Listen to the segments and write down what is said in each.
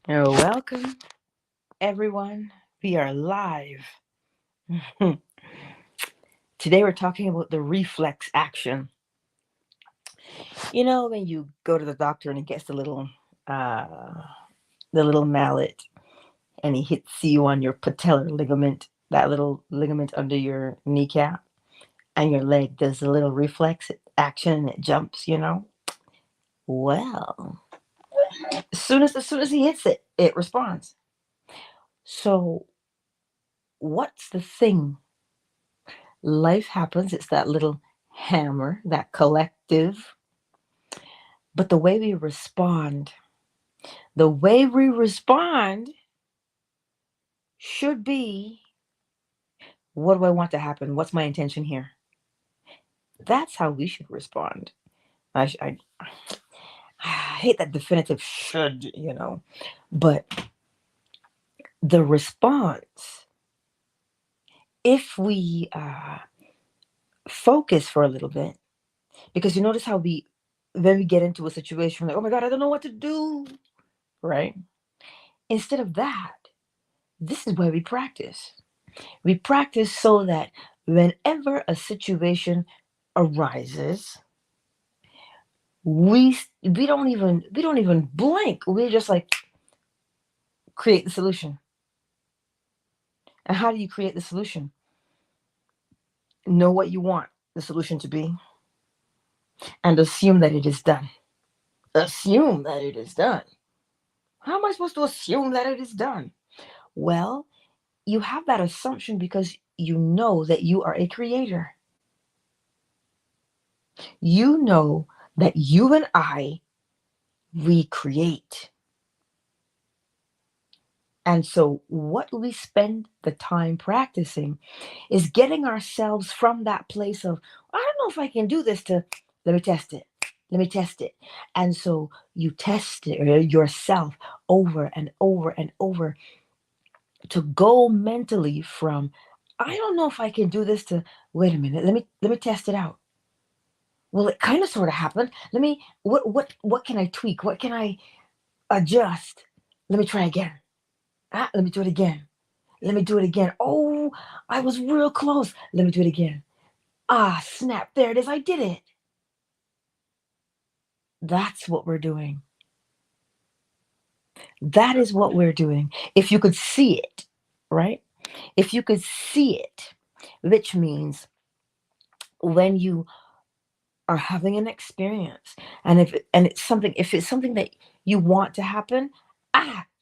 Welcome, everyone. We are live. Today, we're talking about the reflex action. You know, when you go to the doctor and he gets uh, the little mallet, and he hits you on your patellar ligament, that little ligament under your kneecap, and your leg does a little reflex action and it jumps. Well, as soon as he hits it, it responds. So, what's the thing? Life happens. It's that little hammer, that collective. But the way we respond should be, what do I want to happen? What's my intention here? That's how we should respond. I hate that definitive should, but the response, if we focus for a little bit, because you notice how then we get into a situation like, oh my God, I don't know what to do, right? Instead of that, this is where we practice. We practice so that whenever a situation arises, we don't even blink. We just like create the solution. And how do you create the solution? Know what you want the solution to be and assume that it is done. Assume that it is done. How am I supposed to assume that it is done? Well, you have that assumption because you know that you are a creator. You know that you and I, we create. And so, what we spend the time practicing is getting ourselves from that place of, I don't know if I can do this, to, let me test it. Let me test it. And so, you test it yourself over and over and over to go mentally from, I don't know if I can do this, to, wait a minute, let me test it out. Well, it kind of sort of happened. What can I tweak? What can I adjust? Let me try again. Let me do it again. Let me do it again. Oh, I was real close. Let me do it again. Ah, snap. There it is. I did it. That's what we're doing. That is what we're doing. If you could see it, right? If you could see it, which means when you are having an experience, and if it's something that you want to happen,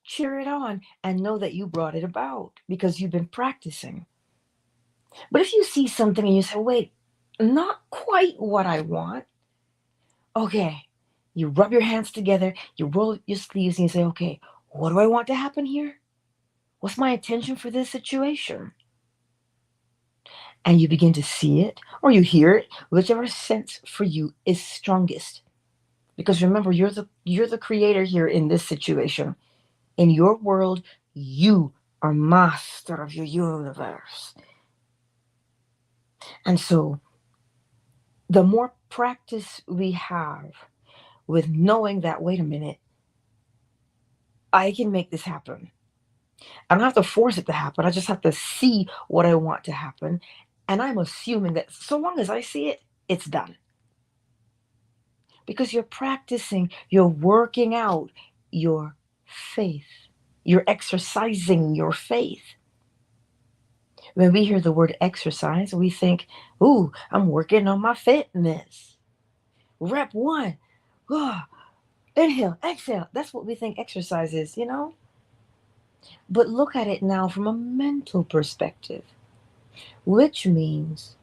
cheer it on and know that you brought it about because you've been practicing. But if you see something and you say, wait, not quite what I want, okay, you rub your hands together, you roll your sleeves, and you say, okay, what do I want to happen here? What's my intention for this situation? And you begin to see it or you hear it, whichever sense for you is strongest. Because remember, you're the creator here in this situation. In your world, you are master of your universe. And so the more practice we have with knowing that, wait a minute, I can make this happen. I don't have to force it to happen. I just have to see what I want to happen. And I'm assuming that so long as I see it, it's done. Because you're practicing, you're working out your faith, you're exercising your faith. When we hear the word exercise, we think, ooh, I'm working on my fitness. Rep one. Ah, inhale, exhale. That's what we think exercise is. But look at it now from a mental perspective, which means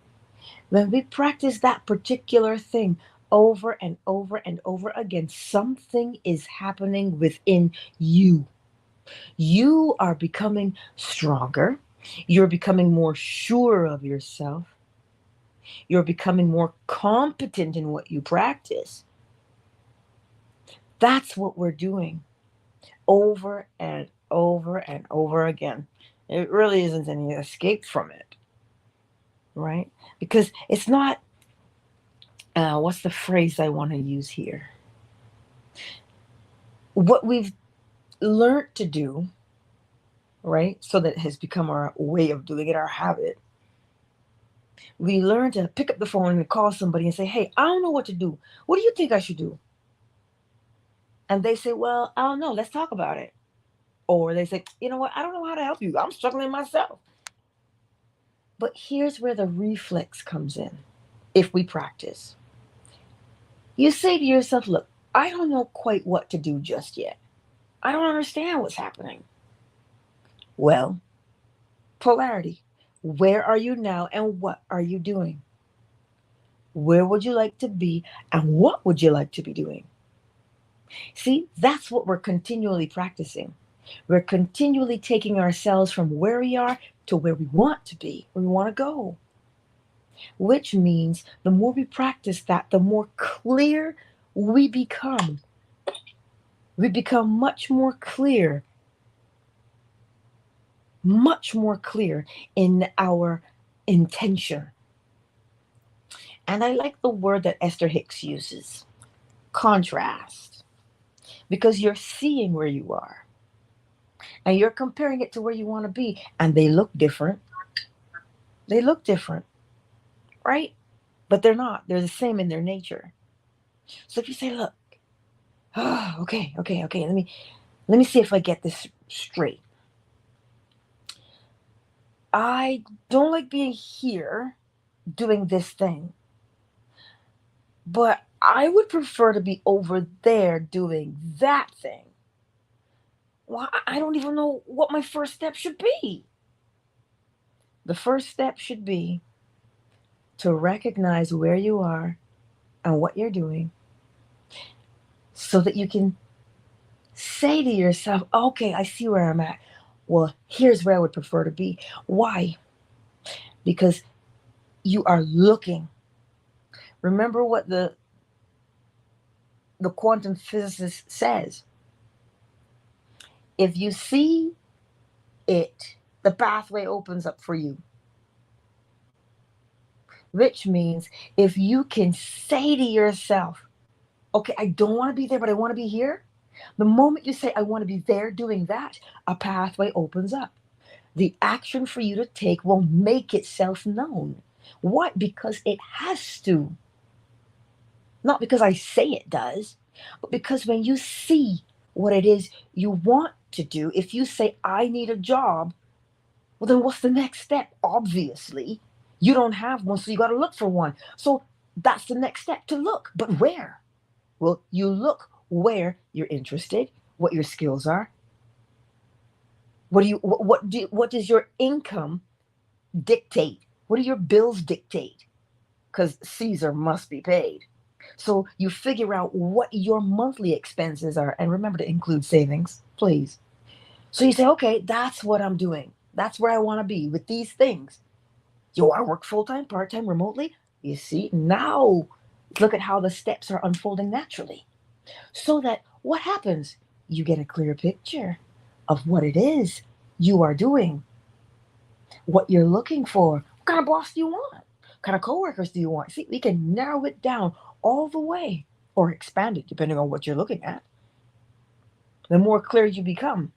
when we practice that particular thing over and over and over again, something is happening within you. You are becoming stronger. You're becoming more sure of yourself. You're becoming more competent in what you practice. That's what we're doing over and over and over again. It really isn't any escape from it, right? Because it's not, what's the phrase I want to use here? What we've learned to do, right? So that has become our way of doing it, our habit. We learn to pick up the phone and call somebody and say, hey, I don't know what to do. What do you think I should do? And they say, well, I don't know. Let's talk about it. Or they say, you know what? I don't know how to help you. I'm struggling myself. But here's where the reflex comes in if we practice. You say to yourself, look, I don't know quite what to do just yet. I don't understand what's happening. Well, polarity. Where are you now and what are you doing? Where would you like to be and what would you like to be doing? See, that's what we're continually practicing. We're continually taking ourselves from where we are to where we want to be, where we want to go. Which means the more we practice that, the more clear we become. We become much more clear in our intention. And I like the word that Esther Hicks uses, contrast, because you're seeing where you are and you're comparing it to where you want to be, and they look different. They look different, right? But they're not. They're the same in their nature. So if you say, look, oh, okay, let me see if I get this straight. I don't like being here doing this thing, but I would prefer to be over there doing that thing. Well, I don't even know what my first step should be. The first step should be to recognize where you are and what you're doing so that you can say to yourself, okay, I see where I'm at. Well, here's where I would prefer to be. Why? Because you are looking. Remember what the quantum physicist says. If you see it, the pathway opens up for you. Which means if you can say to yourself, okay, I don't want to be there, but I want to be here. The moment you say, I want to be there doing that, a pathway opens up. The action for you to take will make itself known. What? Because it has to. Not because I say it does, but because when you see what it is you want to do, if you say, I need a job, well, then what's the next step? Obviously, you don't have one, so you got to look for one. So that's the next step, to look. But where? Well, you look where you're interested, what your skills are. What does your income dictate? What do your bills dictate? Because Caesar must be paid. So you figure out what your monthly expenses are, and remember to include savings, please. So you say, okay, that's what I'm doing. That's where I want to be with these things. You want to work full time, part time, remotely? You see, now look at how the steps are unfolding naturally. So that what happens? You get a clear picture of what it is you are doing, what you're looking for. What kind of boss do you want? What kind of coworkers do you want? See, we can narrow it down all the way or expand it depending on what you're looking at. The more clear you become,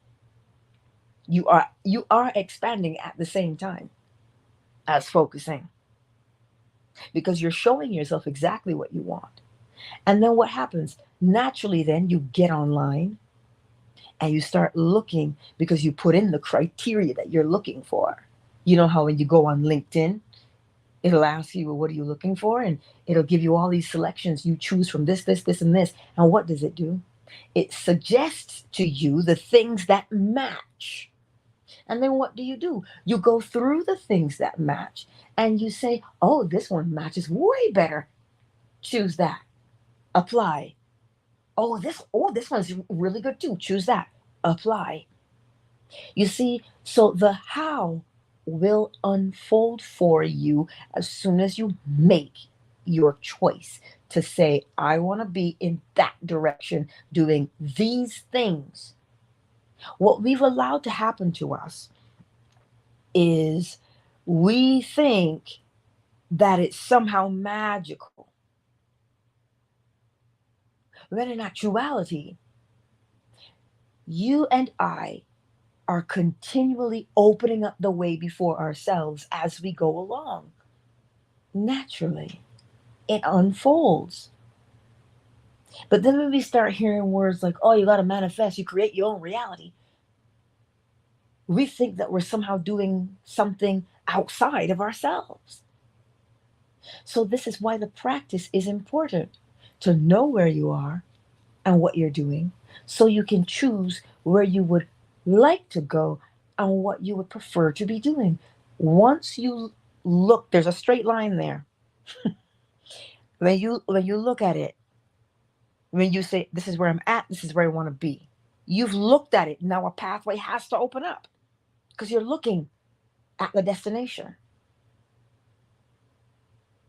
you are expanding at the same time as focusing, because you're showing yourself exactly what you want. And then what happens? Naturally, then you get online and you start looking because you put in the criteria that you're looking for. You know how when you go on LinkedIn, it'll ask you, well, what are you looking for? And it'll give you all these selections. You choose from this, and this. And what does it do? It suggests to you the things that match. And then what do? You go through the things that match and you say, oh, this one matches way better. Choose that. Apply. Oh, this one's really good too. Choose that. Apply. You see, so the how will unfold for you as soon as you make your choice to say, I want to be in that direction doing these things. What we've allowed to happen to us is we think that it's somehow magical, when in actuality, You and I are continually opening up the way before ourselves as we go along. Naturally, it unfolds. But then when we start hearing words like, oh, you got to manifest, you create your own reality, we think that we're somehow doing something outside of ourselves. So, this is why the practice is important, to know where you are and what you're doing so you can choose where you would like to go and what you would prefer to be doing. Once you look, there's a straight line there. When you look at it, when you say this is where I'm at, this is where I want to be. You've looked at it. Now a pathway has to open up because you're looking at the destination,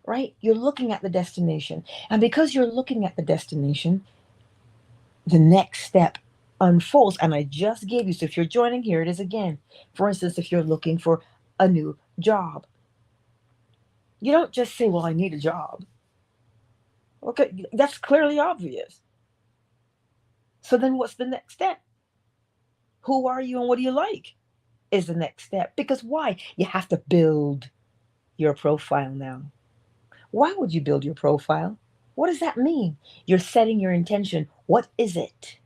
right? You're looking at the destination. And because you're looking at the destination, the next step unfolds. And I just gave you, so if you're joining, here it is again. For instance, if you're looking for a new job, you don't just say, well, I need a job. Okay, that's clearly obvious. So then what's the next step? Who are you and what do you like is the next step. Because why? You have to build your profile now. Why would you build your profile? What does that mean? You're setting your intention. What is it?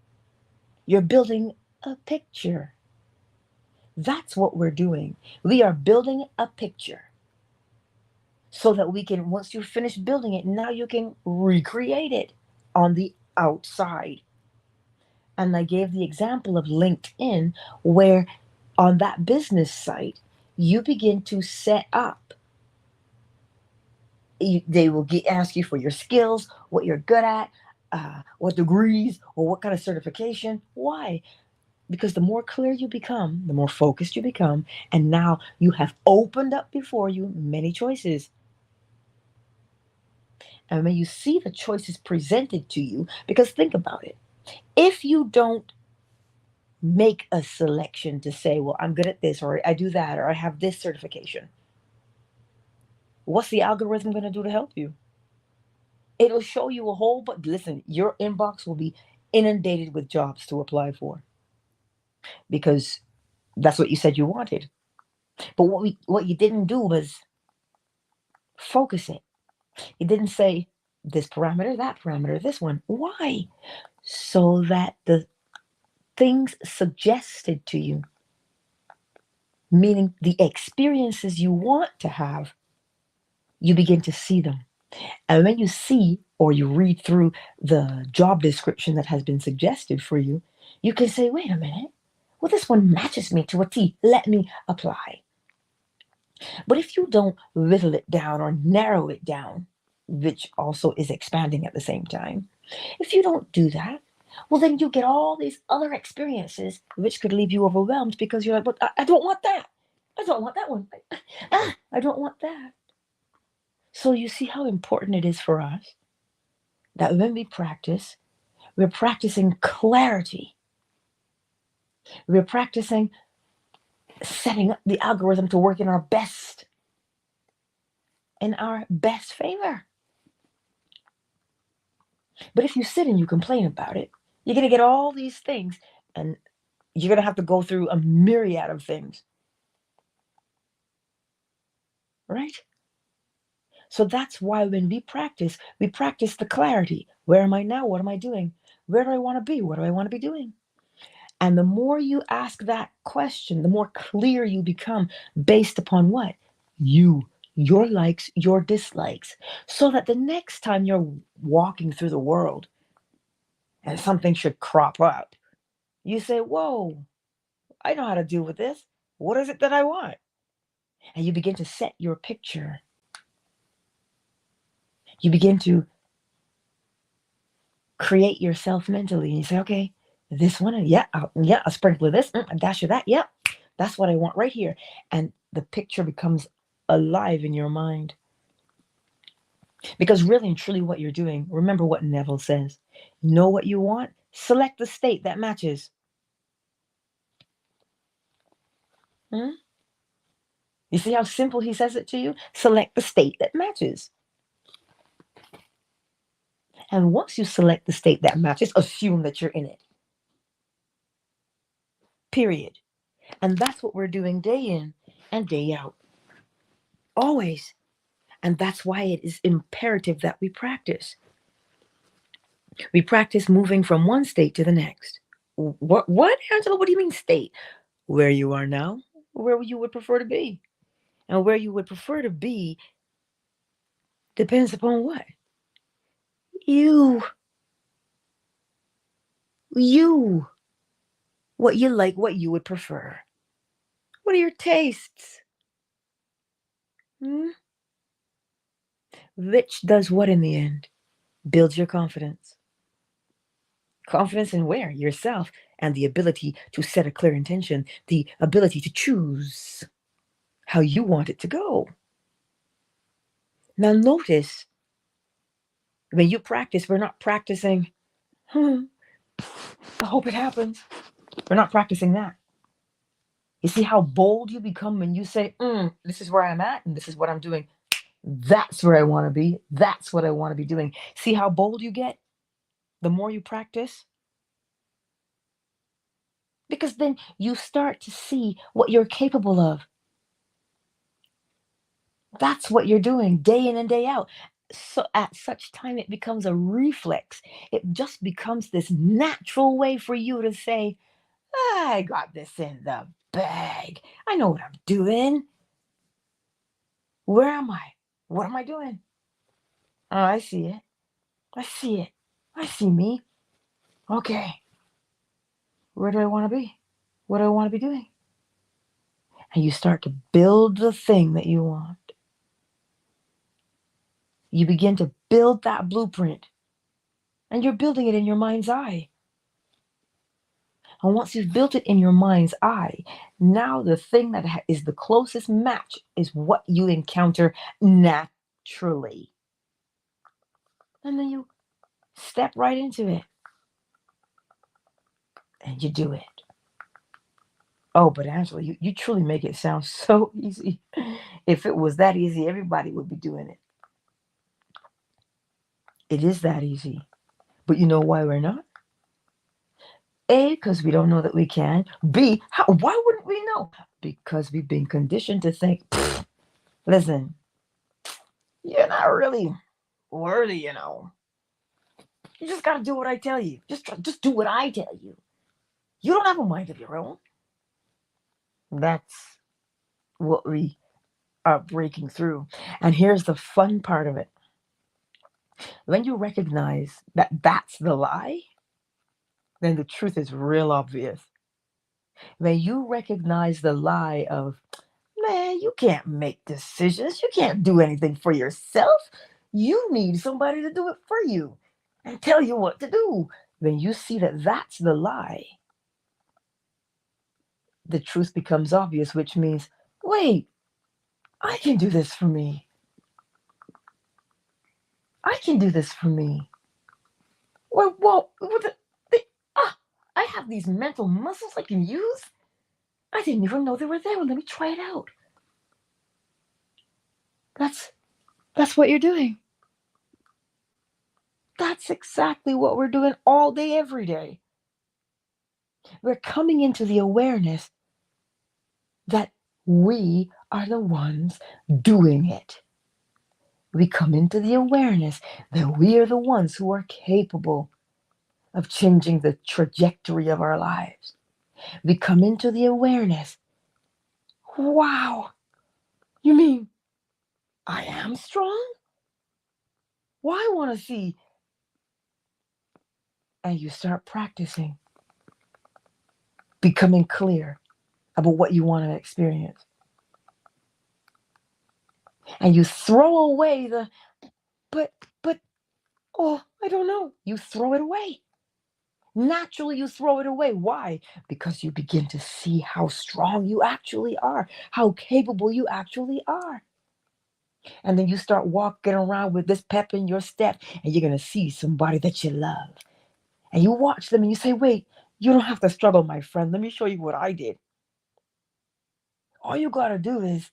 You're building a picture. That's what we're doing. We are building a picture so that we can, once you finish building it, now you can recreate it on the outside. And I gave the example of LinkedIn, where on that business site, you begin to set up. They will ask you for your skills, what you're good at, what degrees, or what kind of certification. Why? Because the more clear you become, the more focused you become, and now you have opened up before you many choices. And when you see the choices presented to you, because think about it, if you don't make a selection to say, well, I'm good at this, or I do that, or I have this certification, what's the algorithm going to do to help you? It'll show you a whole, but listen, your inbox will be inundated with jobs to apply for because that's what you said you wanted. But what you didn't do was focus it. You didn't say this parameter, that parameter, this one. Why? So that the things suggested to you, meaning the experiences you want to have, you begin to see them. And when you see or you read through the job description that has been suggested for you, you can say, wait a minute, well, this one matches me to a T. Let me apply. But if you don't whittle it down or narrow it down, which also is expanding at the same time, if you don't do that, well, then you get all these other experiences which could leave you overwhelmed because you're like, but I don't want that. I don't want that one. I don't want that. So you see how important it is for us that when we practice, we're practicing clarity. We're practicing setting up the algorithm to work in our best favor. But if you sit and you complain about it, you're going to get all these things and you're going to have to go through a myriad of things. Right? So that's why when we practice the clarity. Where am I now? What am I doing? Where do I want to be? What do I want to be doing? And the more you ask that question, the more clear you become based upon what? You, your likes, your dislikes. So that the next time you're walking through the world and something should crop up, you say, whoa, I know how to deal with this. What is it that I want? And you begin to set your picture. You begin to create yourself mentally. And you say, okay, this one, yeah, I'll sprinkle of this, a dash of that. Yeah, that's what I want right here. And the picture becomes alive in your mind. Because really and truly what you're doing, remember what Neville says. Know what you want, select the state that matches. Hmm? You see how simple he says it to you? Select the state that matches. And once you select the state that matches, assume that you're in it. period. And that's what we're doing day in and day out. Always. And that's why it is imperative that we practice. We practice moving from one state to the next. What, Angela? What do you mean state? Where you are now, where you would prefer to be. And where you would prefer to be depends upon what? You. You. What you like, what you would prefer. What are your tastes? Hmm? Which does what in the end? Builds your confidence. Confidence in where? Yourself. And the ability to set a clear intention. The ability to choose how you want it to go. Now notice, when you practice, we're not practicing, I hope it happens. We're not practicing that. You see how bold you become when you say, this is where I'm at and this is what I'm doing. That's where I want to be. That's what I want to be doing. See how bold you get the more you practice? Because then you start to see what you're capable of. That's what you're doing day in and day out. So at such time, it becomes a reflex. It just becomes this natural way for you to say, I got this in the bag. I know what I'm doing. Where am I? What am I doing? Oh, I see it. I see it. I see me. Okay. Where do I want to be? What do I want to be doing? And you start to build the thing that you want. You begin to build that blueprint. And you're building it in your mind's eye. And once you've built it in your mind's eye, now the thing that is the closest match is what you encounter naturally. And then you step right into it. And you do it. Oh, but Angela, you truly make it sound so easy. If it was that easy, everybody would be doing it. It is that easy. But you know why we're not? A, because we don't know that we can. B, why wouldn't we know? Because we've been conditioned to think, listen, you're not really worthy, You just got to do what I tell you. Just do what I tell you. You don't have a mind of your own. That's what we are breaking through. And here's the fun part of it. When you recognize that that's the lie, then the truth is real obvious. When you recognize the lie of, man, you can't make decisions, you can't do anything for yourself, you need somebody to do it for you and tell you what to do. When you see that that's the lie, the truth becomes obvious, which means, wait, I can do this for me. I can do this for me. Well, I have these mental muscles I can use. I didn't even know they were there. Well, let me try it out. That's what you're doing. That's exactly what we're doing all day, every day. We're coming into the awareness that we are the ones doing it. We come into the awareness that we are the ones who are capable of changing the trajectory of our lives. We come into the awareness, wow, you mean I am strong? Well, I want to see. And you start practicing, becoming clear about what you want to experience. And you throw away but, oh, I don't know. You throw it away. Naturally, you throw it away. Why? Because you begin to see how strong you actually are, how capable you actually are. And then you start walking around with this pep in your step, and you're going to see somebody that you love. And you watch them and you say, wait, you don't have to struggle, my friend. Let me show you what I did. All you got to do is,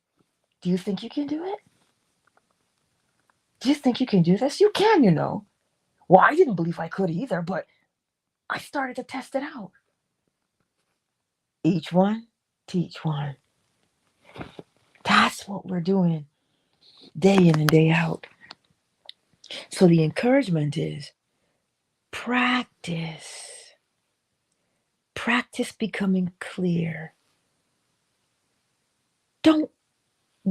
do you think you can do it? Do you think you can do this? You can, Well, I didn't believe I could either, but I started to test it out. Each one, teach one. That's what we're doing day in and day out. So the encouragement is practice. Practice becoming clear. Don't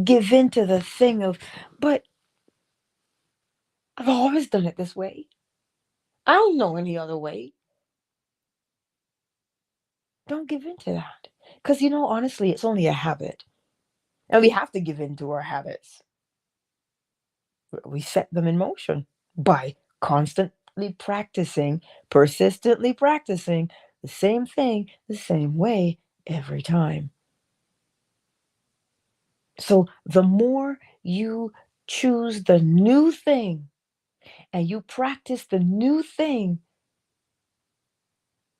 give in to the thing of, but I've always done it this way. I don't know any other way. Don't give in to that. Because, honestly, it's only a habit. And we have to give in to our habits. We set them in motion by constantly practicing, persistently practicing the same thing the same way every time. So the more you choose the new thing and you practice the new thing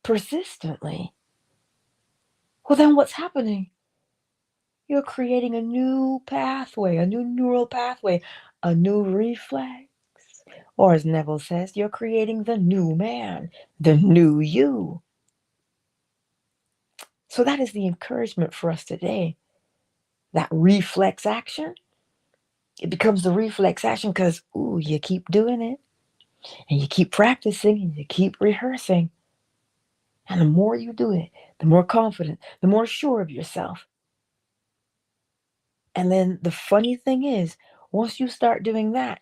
persistently, well, then what's happening? You're creating a new pathway, a new neural pathway, a new reflex. Or as Neville says, you're creating the new man, the new you. So that is the encouragement for us today. That reflex action, it becomes the reflex action because, you keep doing it and you keep practicing and you keep rehearsing. And the more you do it, the more confident, the more sure of yourself. And then the funny thing is, once you start doing that,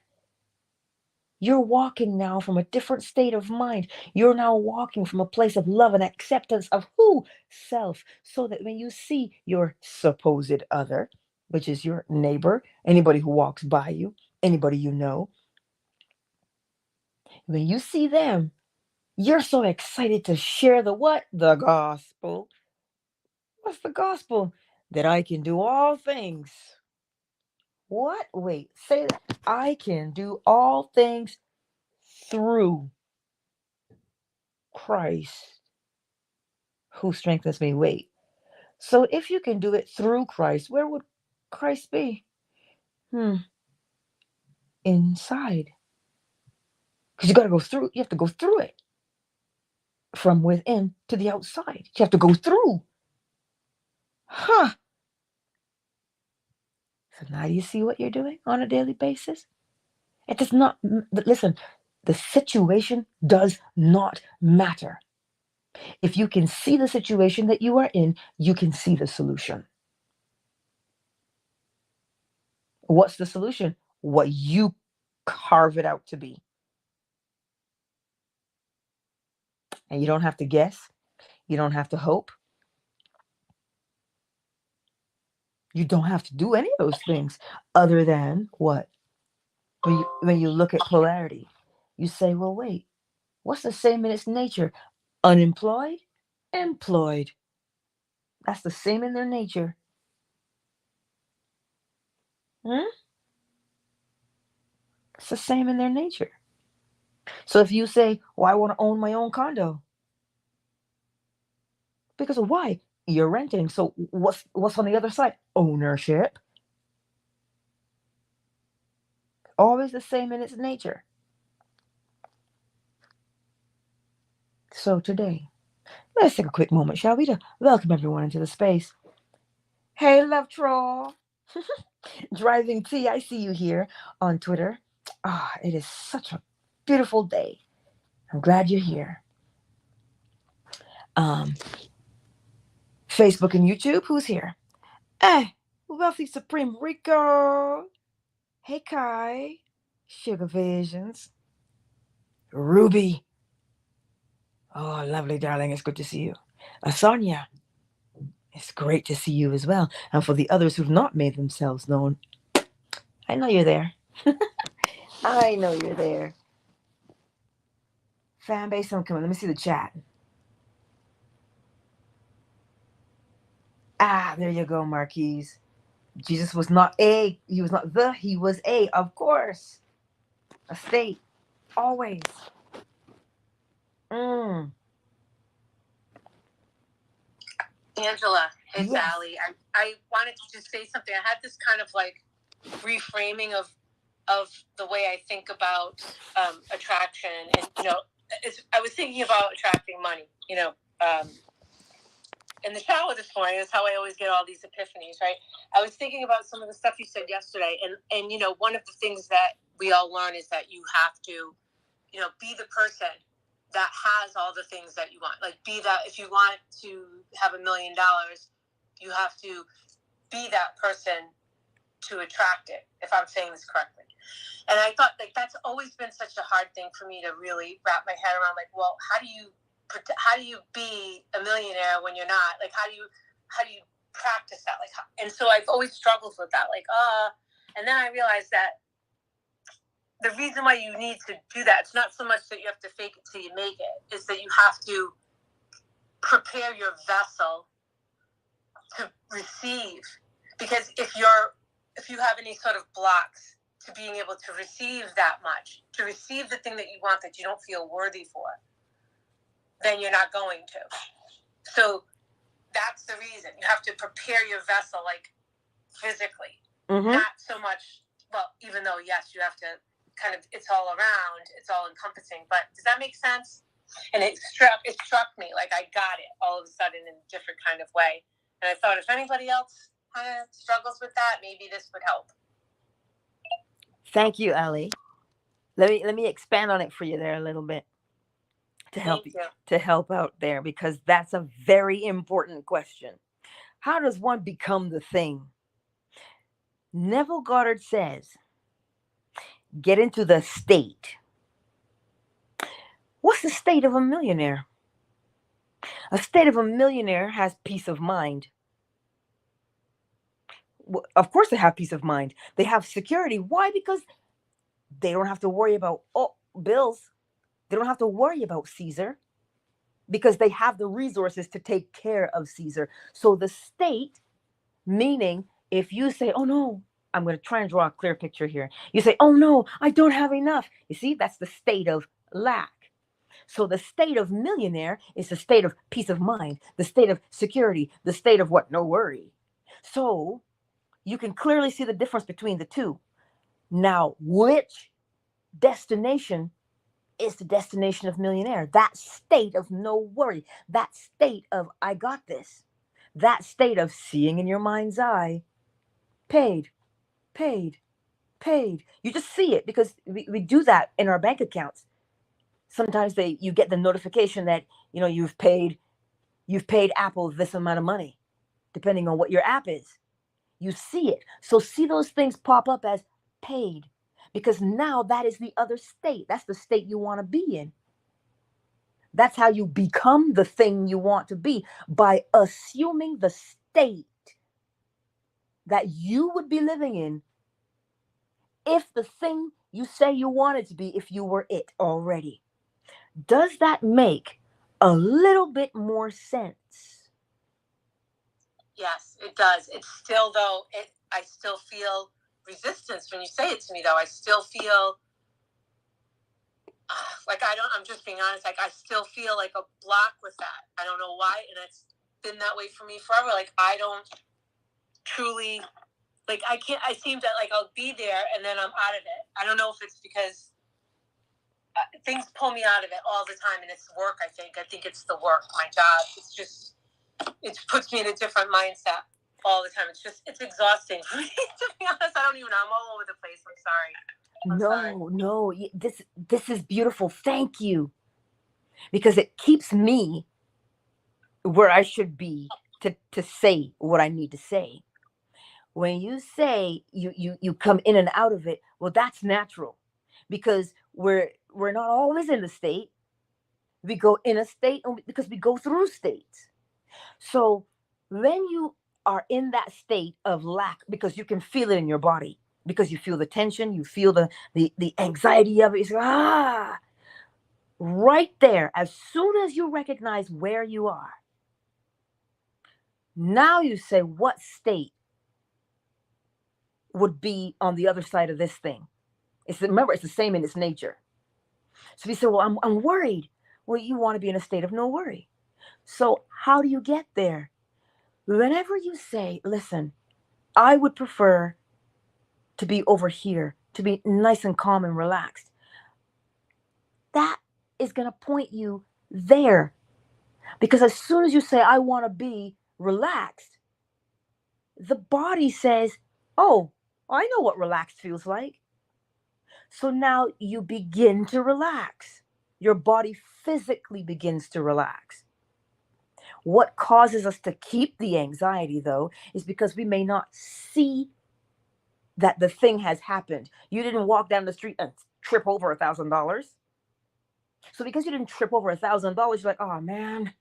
you're walking now from a different state of mind. You're now walking from a place of love and acceptance of who? Self. So that when you see your supposed other, which is your neighbor, anybody who walks by you, anybody you know, when you see them, you're so excited to share the what? The gospel. What's the gospel? That I can do all things. What? Wait, say that. I can do all things through Christ who strengthens me. Wait. So if you can do it through Christ, where would Christ be? Inside. Because you have to go through it. From within to the outside. You have to go through. Huh. So now do you see what you're doing on a daily basis? It does not, listen, the situation does not matter. If you can see the situation that you are in, you can see the solution. What's the solution? What you carve it out to be. And you don't have to guess. You don't have to hope. You don't have to do any of those things other than what? When you look at polarity, you say, well, wait, what's the same in its nature? Unemployed, employed. That's the same in their nature. It's the same in their nature. So if you say, well, I want to own my own condo. Because of why? You're renting. So what's on the other side? Ownership. Always the same in its nature. So today, let's take a quick moment, shall we, to welcome everyone into the space. Hey, Love Troll. Driving Tea, I see you here on Twitter. It is such a beautiful day. I'm glad you're here. Facebook and YouTube, who's here? Wealthy Supreme Rico. Hey, Kai. Sugar Visions. Ruby. Oh, lovely, darling. It's good to see you. Sonia. It's great to see you as well. And for the others who've not made themselves known, I know you're there. I know you're there. Fan base, I'm coming. Let me see the chat. There you go, Marquise. Jesus was not a, he was not the, he was a, of course. A state. Always. Angela, it's yes. Allie. I wanted to just say something. I had this kind of like reframing of the way I think about attraction, and I was thinking about attracting money. in the shower this morning. That's how I always get all these epiphanies, right? I was thinking about some of the stuff you said yesterday, and you know, one of the things that we all learn is that you have to, you know, be the person that has all the things that you want. Like, be that, if you want to have $1 million, you have to be that person to attract it, if I'm saying this correctly. And I thought, like, that's always been such a hard thing for me to really wrap my head around. Like, well, how do you be a millionaire when you're not? Like, how do you practice that? Like, and so I've always struggled with that. Like, and then I realized that the reason why you need to do that, it's not so much that you have to fake it till you make it, is that you have to prepare your vessel to receive. Because if you have any sort of blocks to being able to receive that much, to receive the thing that you want that you don't feel worthy for, then you're not going to. So that's the reason. You have to prepare your vessel, like, physically. Mm-hmm. Not so much, well, even though, yes, you have to kind of, it's all around, it's all encompassing. But does that make sense? And it struck me, like I got it all of a sudden in a different kind of way. And I thought, if anybody else kind of struggles with that, maybe this would help. Thank you, Ellie. Let me expand on it for you there a little bit to help out there, because that's a very important question. How does one become the thing? Neville Goddard says, get into the state. What's the state of a millionaire? A state of a millionaire has peace of mind. Well, of course they have peace of mind. They have security. Why? Because they don't have to worry about bills. They don't have to worry about Caesar, because they have the resources to take care of Caesar. So the state, meaning if you say, oh no, I'm going to try and draw a clear picture here. You say, oh no, I don't have enough. You see, that's the state of lack. So the state of millionaire is the state of peace of mind, the state of security, the state of what? No worry. So you can clearly see the difference between the two. Now, which destination is the destination of millionaire? That state of no worry, that state of I got this, that state of seeing in your mind's eye, paid. You just see it, because we do that in our bank accounts. Sometimes you get the notification that, you know, you've paid Apple this amount of money, depending on what your app is. You see it. So see those things pop up as paid, because now that is the other state. That's the state you want to be in. That's how you become the thing you want to be, by assuming the state that you would be living in if the thing you say you wanted to be, if you were it already. Does that make a little bit more sense? Yes, it does. It's still, though, I still feel resistance when you say it to me, though. I still feel like I'm just being honest, like I still feel like a block with that. I don't know why, and it's been that way for me forever. Like, I don't truly, like, I seem to, like, I'll be there and then I'm out of it. I don't know if it's because things pull me out of it all the time, and it's work, I think it's the work, my job. It's just, it puts me in a different mindset all the time. It's exhausting for me, to be honest. I don't even know. I'm all over the place. I'm sorry. No, this is beautiful. Thank you. Because it keeps me where I should be to say what I need to say. When you say you come in and out of it, well, that's natural, because we're not always in the state. We go in a state because we go through states. So when you are in that state of lack, because you can feel it in your body, because you feel the tension, you feel the anxiety of it. You say, right there, as soon as you recognize where you are, now you say, what state would be on the other side of this thing? Remember, it's the same in its nature. So you say, well, I'm worried. Well, you want to be in a state of no worry. So how do you get there? Whenever you say, listen, I would prefer to be over here, to be nice and calm and relaxed, that is going to point you there. Because as soon as you say, I want to be relaxed, the body says, oh, I know what relaxed feels like. So now you begin to relax. Your body physically begins to relax. What causes us to keep the anxiety, though, is because we may not see that the thing has happened. You didn't walk down the street and trip over $1,000. So because you didn't trip over $1,000, you're like, oh man,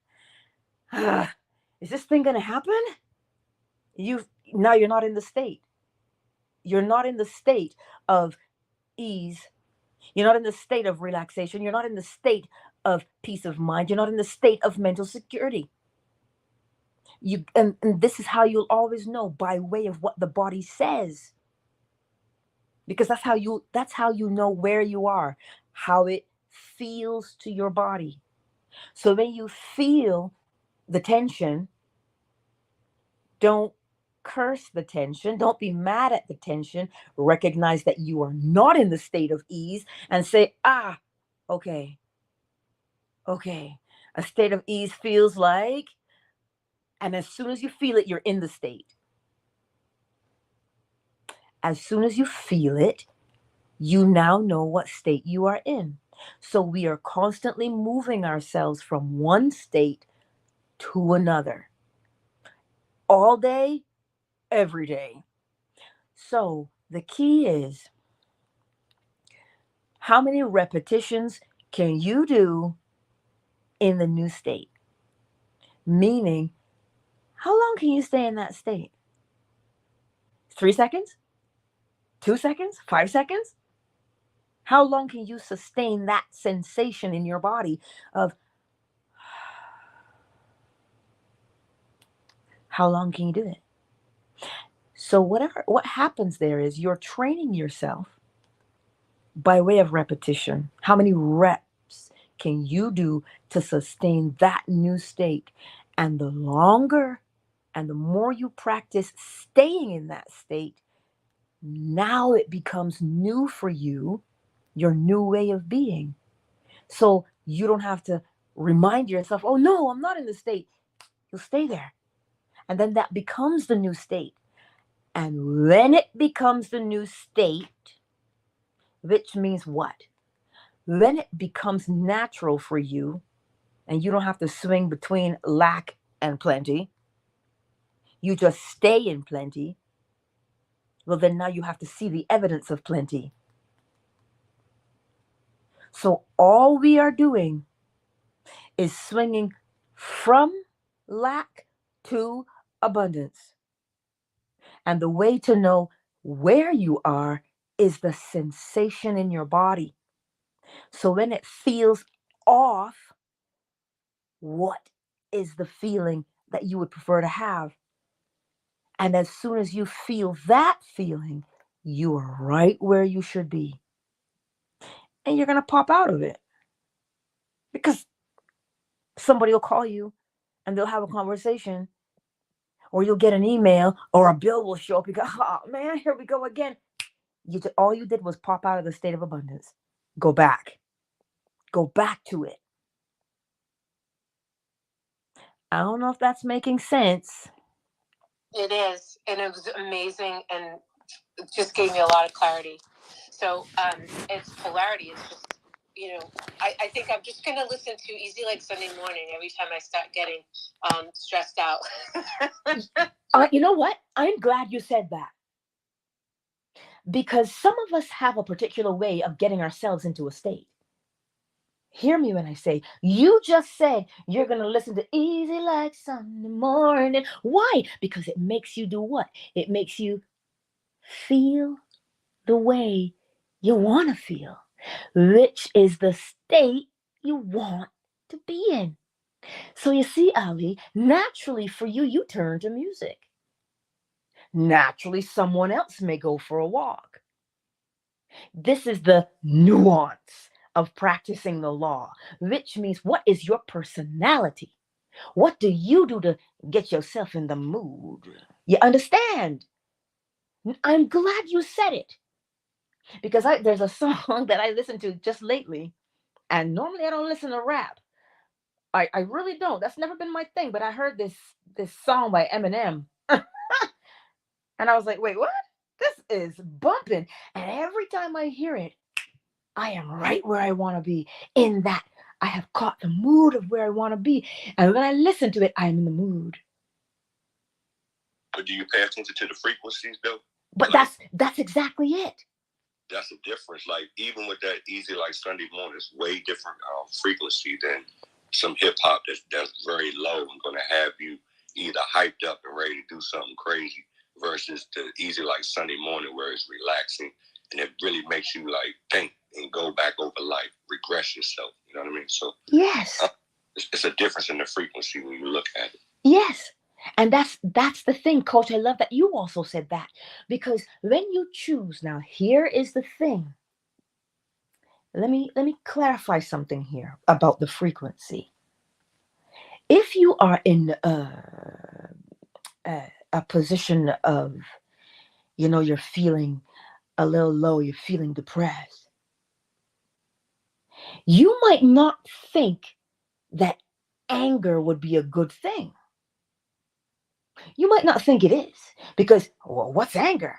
is this thing gonna happen? You're not in the state. You're not in the state of ease. You're not in the state of relaxation. You're not in the state of peace of mind. You're not in the state of mental security. And this is how you'll always know, by way of what the body says. Because that's how you know where you are, how it feels to your body. So when you feel the tension, don't curse the tension, don't be mad at the tension. Recognize that you are not in the state of ease and say, okay, okay. A state of ease feels like, and as soon as you feel it, you're in the state. As soon as you feel it, you now know what state you are in. So we are constantly moving ourselves from one state to another, all day, every day. So the key is, how many repetitions can you do in the new state? Meaning, how long can you stay in that state? 3 seconds? 2 seconds? 5 seconds? How long can you sustain that sensation in your body of, how long can you do it? So what happens there is you're training yourself by way of repetition. How many reps can you do to sustain that new state? And the longer and the more you practice staying in that state, now it becomes new for you, your new way of being. So you don't have to remind yourself, oh no, I'm not in the state. You'll stay there. And then that becomes the new state. And when it becomes the new state, which means what? Then it becomes natural for you, and you don't have to swing between lack and plenty. You just stay in plenty. Well, then now you have to see the evidence of plenty. So all we are doing is swinging from lack to abundance. And the way to know where you are is the sensation in your body. So when it feels off, what is the feeling that you would prefer to have? And as soon as you feel that feeling, you are right where you should be. And you're going to pop out of it because somebody will call you and they'll have a conversation, or you'll get an email, or a bill will show up. You go, oh man, here we go again. All you did was pop out of the state of abundance. Go back. Go back to it. I don't know if that's making sense. It is. And it was amazing. And it just gave me a lot of clarity. So it's polarity. It's just, I think I'm just going to listen to Easy Like Sunday Morning every time I start getting stressed out. You know what? I'm glad you said that. Because some of us have a particular way of getting ourselves into a state. Hear me when I say, you just said you're going to listen to Easy Like Sunday Morning. Why? Because it makes you do what? It makes you feel the way you want to feel, which is the state you want to be in. So you see, Ali, naturally for you, you turn to music. Naturally, someone else may go for a walk. This is the nuance of practicing the law, which means, what is your personality? What do you do to get yourself in the mood? You understand? I'm glad you said it, because there's a song that I listened to just lately, and normally I don't listen to rap. I really don't. That's never been my thing. But I heard this song by Eminem, and I was like, wait, what? This is bumping. And every time I hear it, I am right where I want to be. In that, I have caught the mood of where I want to be. And when I listen to it, I'm in the mood. But do you pay attention to the frequencies, though? But like, that's exactly it. That's a difference. Like, even with that easy, like Sunday morning, it's way different frequency than some hip hop that's very low and going to have you either hyped up and ready to do something crazy, versus the easy, like Sunday morning, where it's relaxing and it really makes you like think and go back over life, regress yourself. You know what I mean? So Yes. It's a difference in the frequency when you look at it. Yes. And that's the thing, Coach. I love that you also said that, because when you choose, now here is the thing. Let me clarify something here about the frequency. If you are in a position of, you're feeling a little low, you're feeling depressed, you might not think that anger would be a good thing. You might not think it is, because, well, what's anger?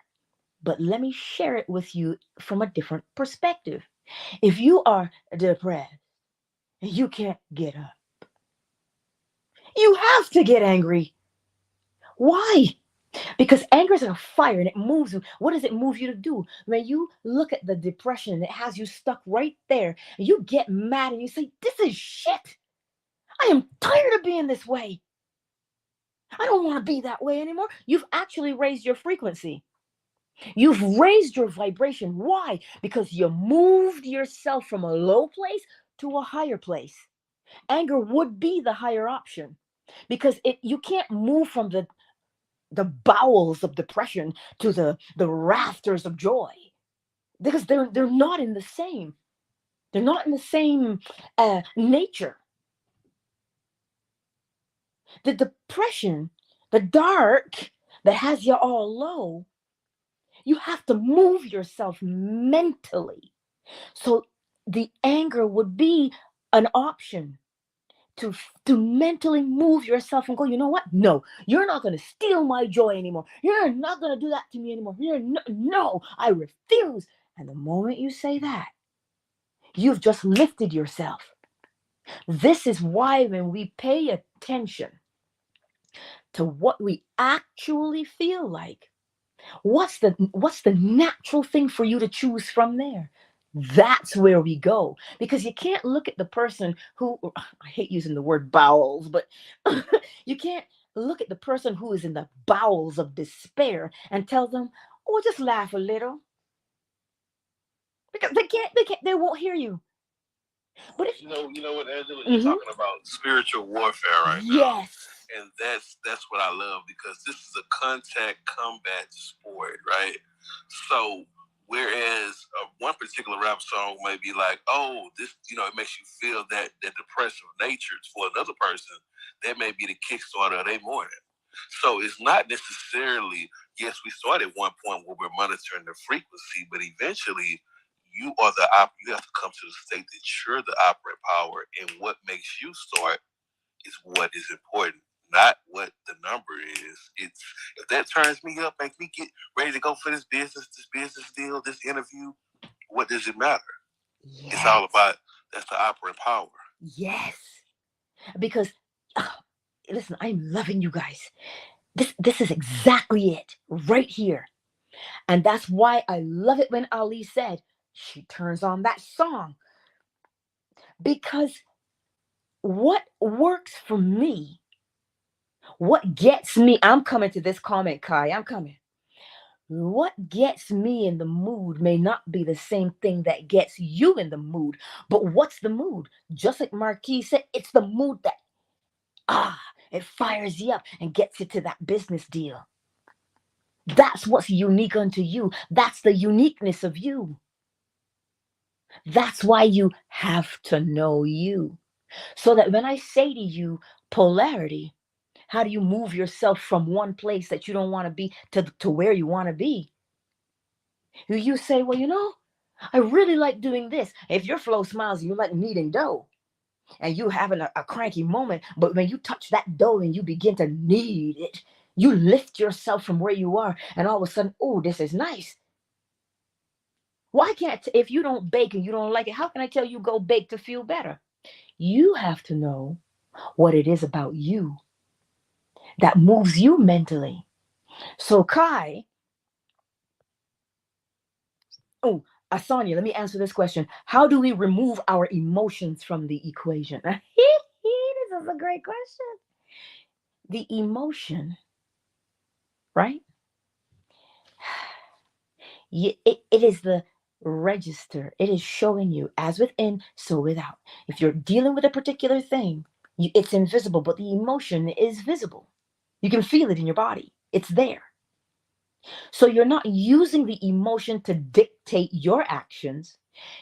But let me share it with you from a different perspective. If you are depressed and you can't get up, you have to get angry. Why? Because anger is a fire and it moves you. What does it move you to do? When you look at the depression and it has you stuck right there, and you get mad and you say, this is shit. I am tired of being this way. I don't want to be that way anymore. You've actually raised your frequency. You've raised your vibration. Why? Because you moved yourself from a low place to a higher place. Anger would be the higher option, because you can't move from the bowels of depression to the rafters of joy, because they're not in the same. They're not in the same nature. The depression, the dark that has you all low, you have to move yourself mentally. So the anger would be an option to mentally move yourself and go, you know what? No, you're not going to steal my joy anymore. You're not going to do that to me anymore. No, I refuse. And the moment you say that, you've just lifted yourself. This is why when we pay attention to what we actually feel like, what's the natural thing for you to choose from there? That's where we go. Because you can't look at the person who, I hate using the word bowels, but you can't look at the person who is in the bowels of despair and tell them, oh, just laugh a little. Because they won't hear you. But if you know what, Angela, you're talking about spiritual warfare right now. Yes. And that's what I love, because this is a contact combat sport, right? So whereas one particular rap song may be like, oh, this, it makes you feel that depressive nature. For another person, that may be the kickstarter of their morning. So it's not necessarily, yes, we start at one point where we're monitoring the frequency, but eventually you have to come to the state that you're the operant power, and what makes you start is what is important, not what the number is. It's if that turns me up, make me get ready to go for this business deal, this interview, what does it matter? Yes. It's all about, that's the operant power. Yes. Because listen, I'm loving you guys. This is exactly it right here. And that's why I love it when Ali said she turns on that song. Because what works for me, what gets me, I'm coming to this comment, Kai, I'm coming. What gets me in the mood may not be the same thing that gets you in the mood. But what's the mood? Just like Marquis said, it's the mood that, it fires you up and gets you to that business deal. That's what's unique unto you. That's the uniqueness of you. That's why you have to know you. So that when I say to you, polarity, how do you move yourself from one place that you don't want to be to where you want to be? You say, well, I really like doing this. If your flow smiles, you like kneading dough. and you having a cranky moment, but when you touch that dough and you begin to knead it, you lift yourself from where you are, and all of a sudden, oh, this is nice. Why can't, if you don't bake and you don't like it, how can I tell you go bake to feel better? You have to know what it is about you that moves you mentally. So, Kai, oh, Asanya, let me answer this question. How do we remove our emotions from the equation? This is a great question. The emotion, right? It is the register. It is showing you as within, so without. If you're dealing with a particular thing, it's invisible, but the emotion is visible. You can feel it in your body. It's there. So you're not using the emotion to dictate your actions.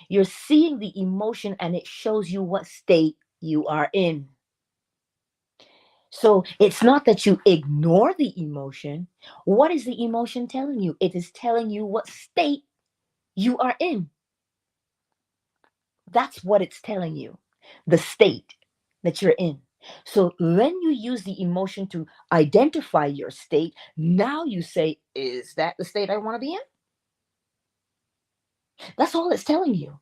You're seeing the emotion and it shows you what state you are in. So it's not that you ignore the emotion. What is the emotion telling you? It is telling you what state you are in. That's what it's telling you, the state that you're in. So when you use the emotion to identify your state, now you say, is that the state I want to be in? That's all it's telling you.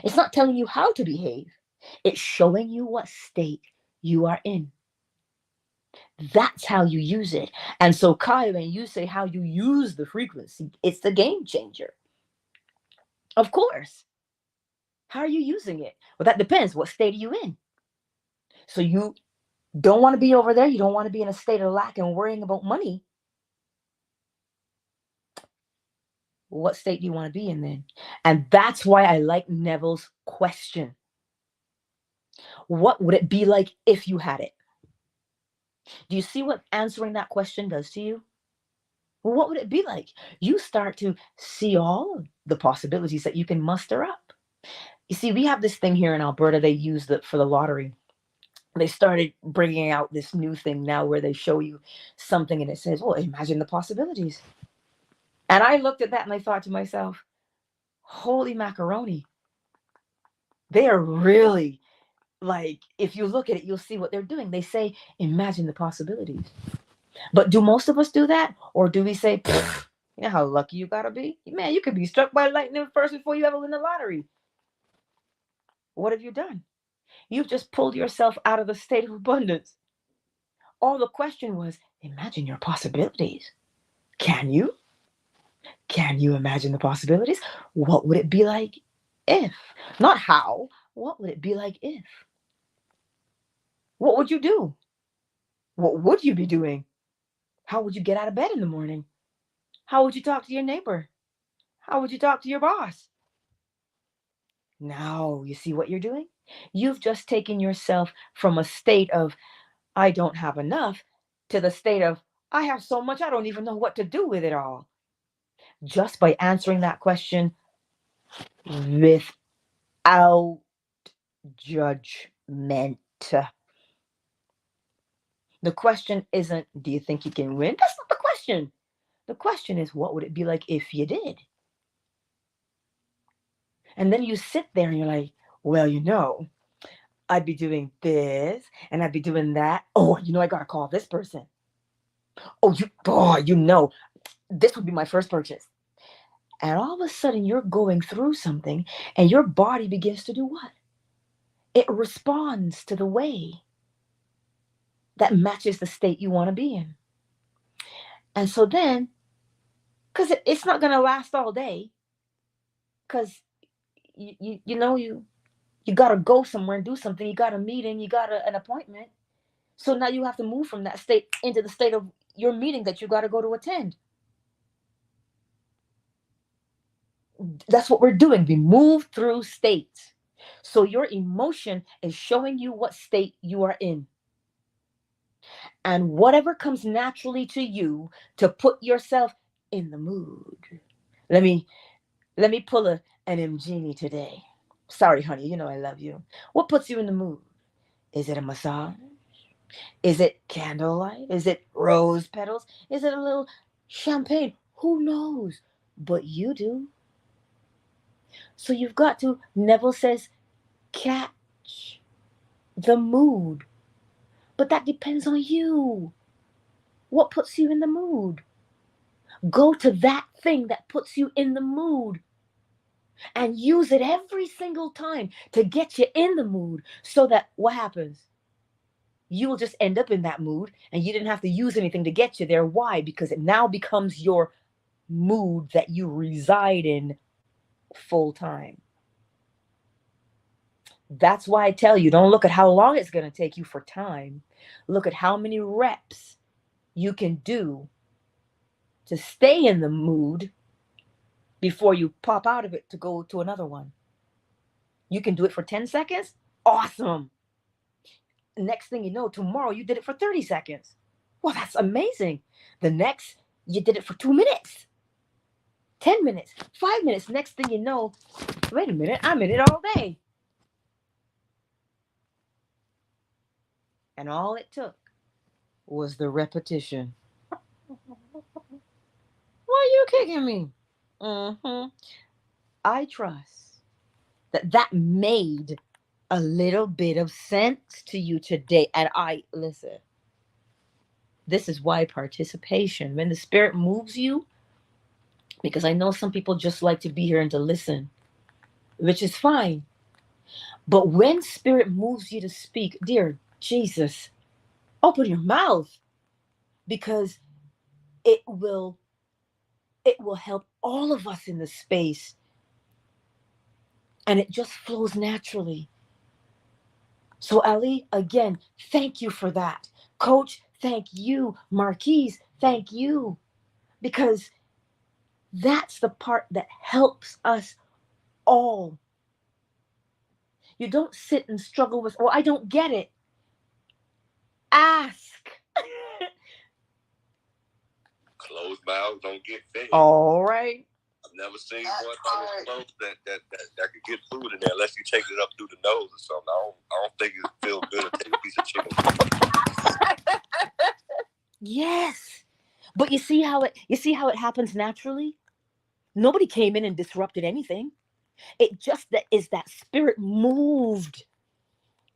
It's not telling you how to behave. It's showing you what state you are in. That's how you use it. And so, Kai, when you say how you use the frequency, it's the game changer. Of course. How are you using it? Well, that depends. What state are you in? So you don't want to be over there. You don't want to be in a state of lack and worrying about money. What state do you want to be in then? And that's why I like Neville's question. What would it be like if you had it? Do you see what answering that question does to you? Well, what would it be like? You start to see all the possibilities that you can muster up. You see, we have this thing here in Alberta, they use it for the lottery. They started bringing out this new thing now where they show you something and it says, well, imagine the possibilities. And I looked at that and I thought to myself, holy macaroni. They are really, like, if you look at it, you'll see what they're doing. They say, imagine the possibilities. But do most of us do that? Or do we say, you know how lucky you gotta be? Man, you could be struck by lightning first before you ever win the lottery. What have you done? You've just pulled yourself out of the state of abundance. All the question was, imagine your possibilities. Can you? Can you imagine the possibilities? What would it be like if? Not how. What would it be like if? What would you do? What would you be doing? How would you get out of bed in the morning? How would you talk to your neighbor? How would you talk to your boss? Now, you see what you're doing? You've just taken yourself from a state of, I don't have enough, to the state of, I have so much, I don't even know what to do with it all. Just by answering that question without judgment. The question isn't, do you think you can win? That's not the question. The question is, what would it be like if you did? And then you sit there and you're like, well, I'd be doing this and I'd be doing that. Oh, I got to call this person. Oh, this would be my first purchase. And all of a sudden you're going through something and your body begins to do what? It responds to the way that matches the state you want to be in. And so then, because it's not going to last all day, because you got to go somewhere and do something. You got a meeting, you got an appointment. So now you have to move from that state into the state of your meeting that you got to go to attend. That's what we're doing. We move through states. So your emotion is showing you what state you are in. And whatever comes naturally to you to put yourself in the mood. Let me pull an Mgenie today. Sorry, honey, I love you. What puts you in the mood? Is it a massage? Is it candlelight? Is it rose petals? Is it a little champagne? Who knows? But you do. So you've got to, Neville says, catch the mood. But that depends on you. What puts you in the mood? Go to that thing that puts you in the mood and use it every single time to get you in the mood so that what happens? You will just end up in that mood and you didn't have to use anything to get you there. Why? Because it now becomes your mood that you reside in full time. That's why I tell you, don't look at how long it's going to take you for time. Look at how many reps you can do to stay in the mood before you pop out of it to go to another one. You can do it for 10 seconds. Awesome. Next thing you know, tomorrow you did it for 30 seconds. Well, that's amazing. The next, you did it for 2 minutes, 10 minutes, 5 minutes. Next thing you know, wait a minute, I'm in it all day. And all it took was the repetition. Why are you kicking me? I trust that that made a little bit of sense to you today. And listen, this is why participation, when the Spirit moves you, because I know some people just like to be here and to listen, which is fine. But when Spirit moves you to speak, dear Jesus, open your mouth, because it will help all of us in the space, and it just flows naturally. So Ali, again, thank you for that. Coach, thank you. Marquise, thank you. Because that's the part that helps us all. You don't sit and struggle with, oh, I don't get it. Ask. Closed mouths don't get fed. All right. I've never seen one closed that could get food in there unless you take it up through the nose or something. I don't think it feels good to take a piece of chicken. Yes. But you see how it happens naturally? Nobody came in and disrupted anything. It just that Spirit moved.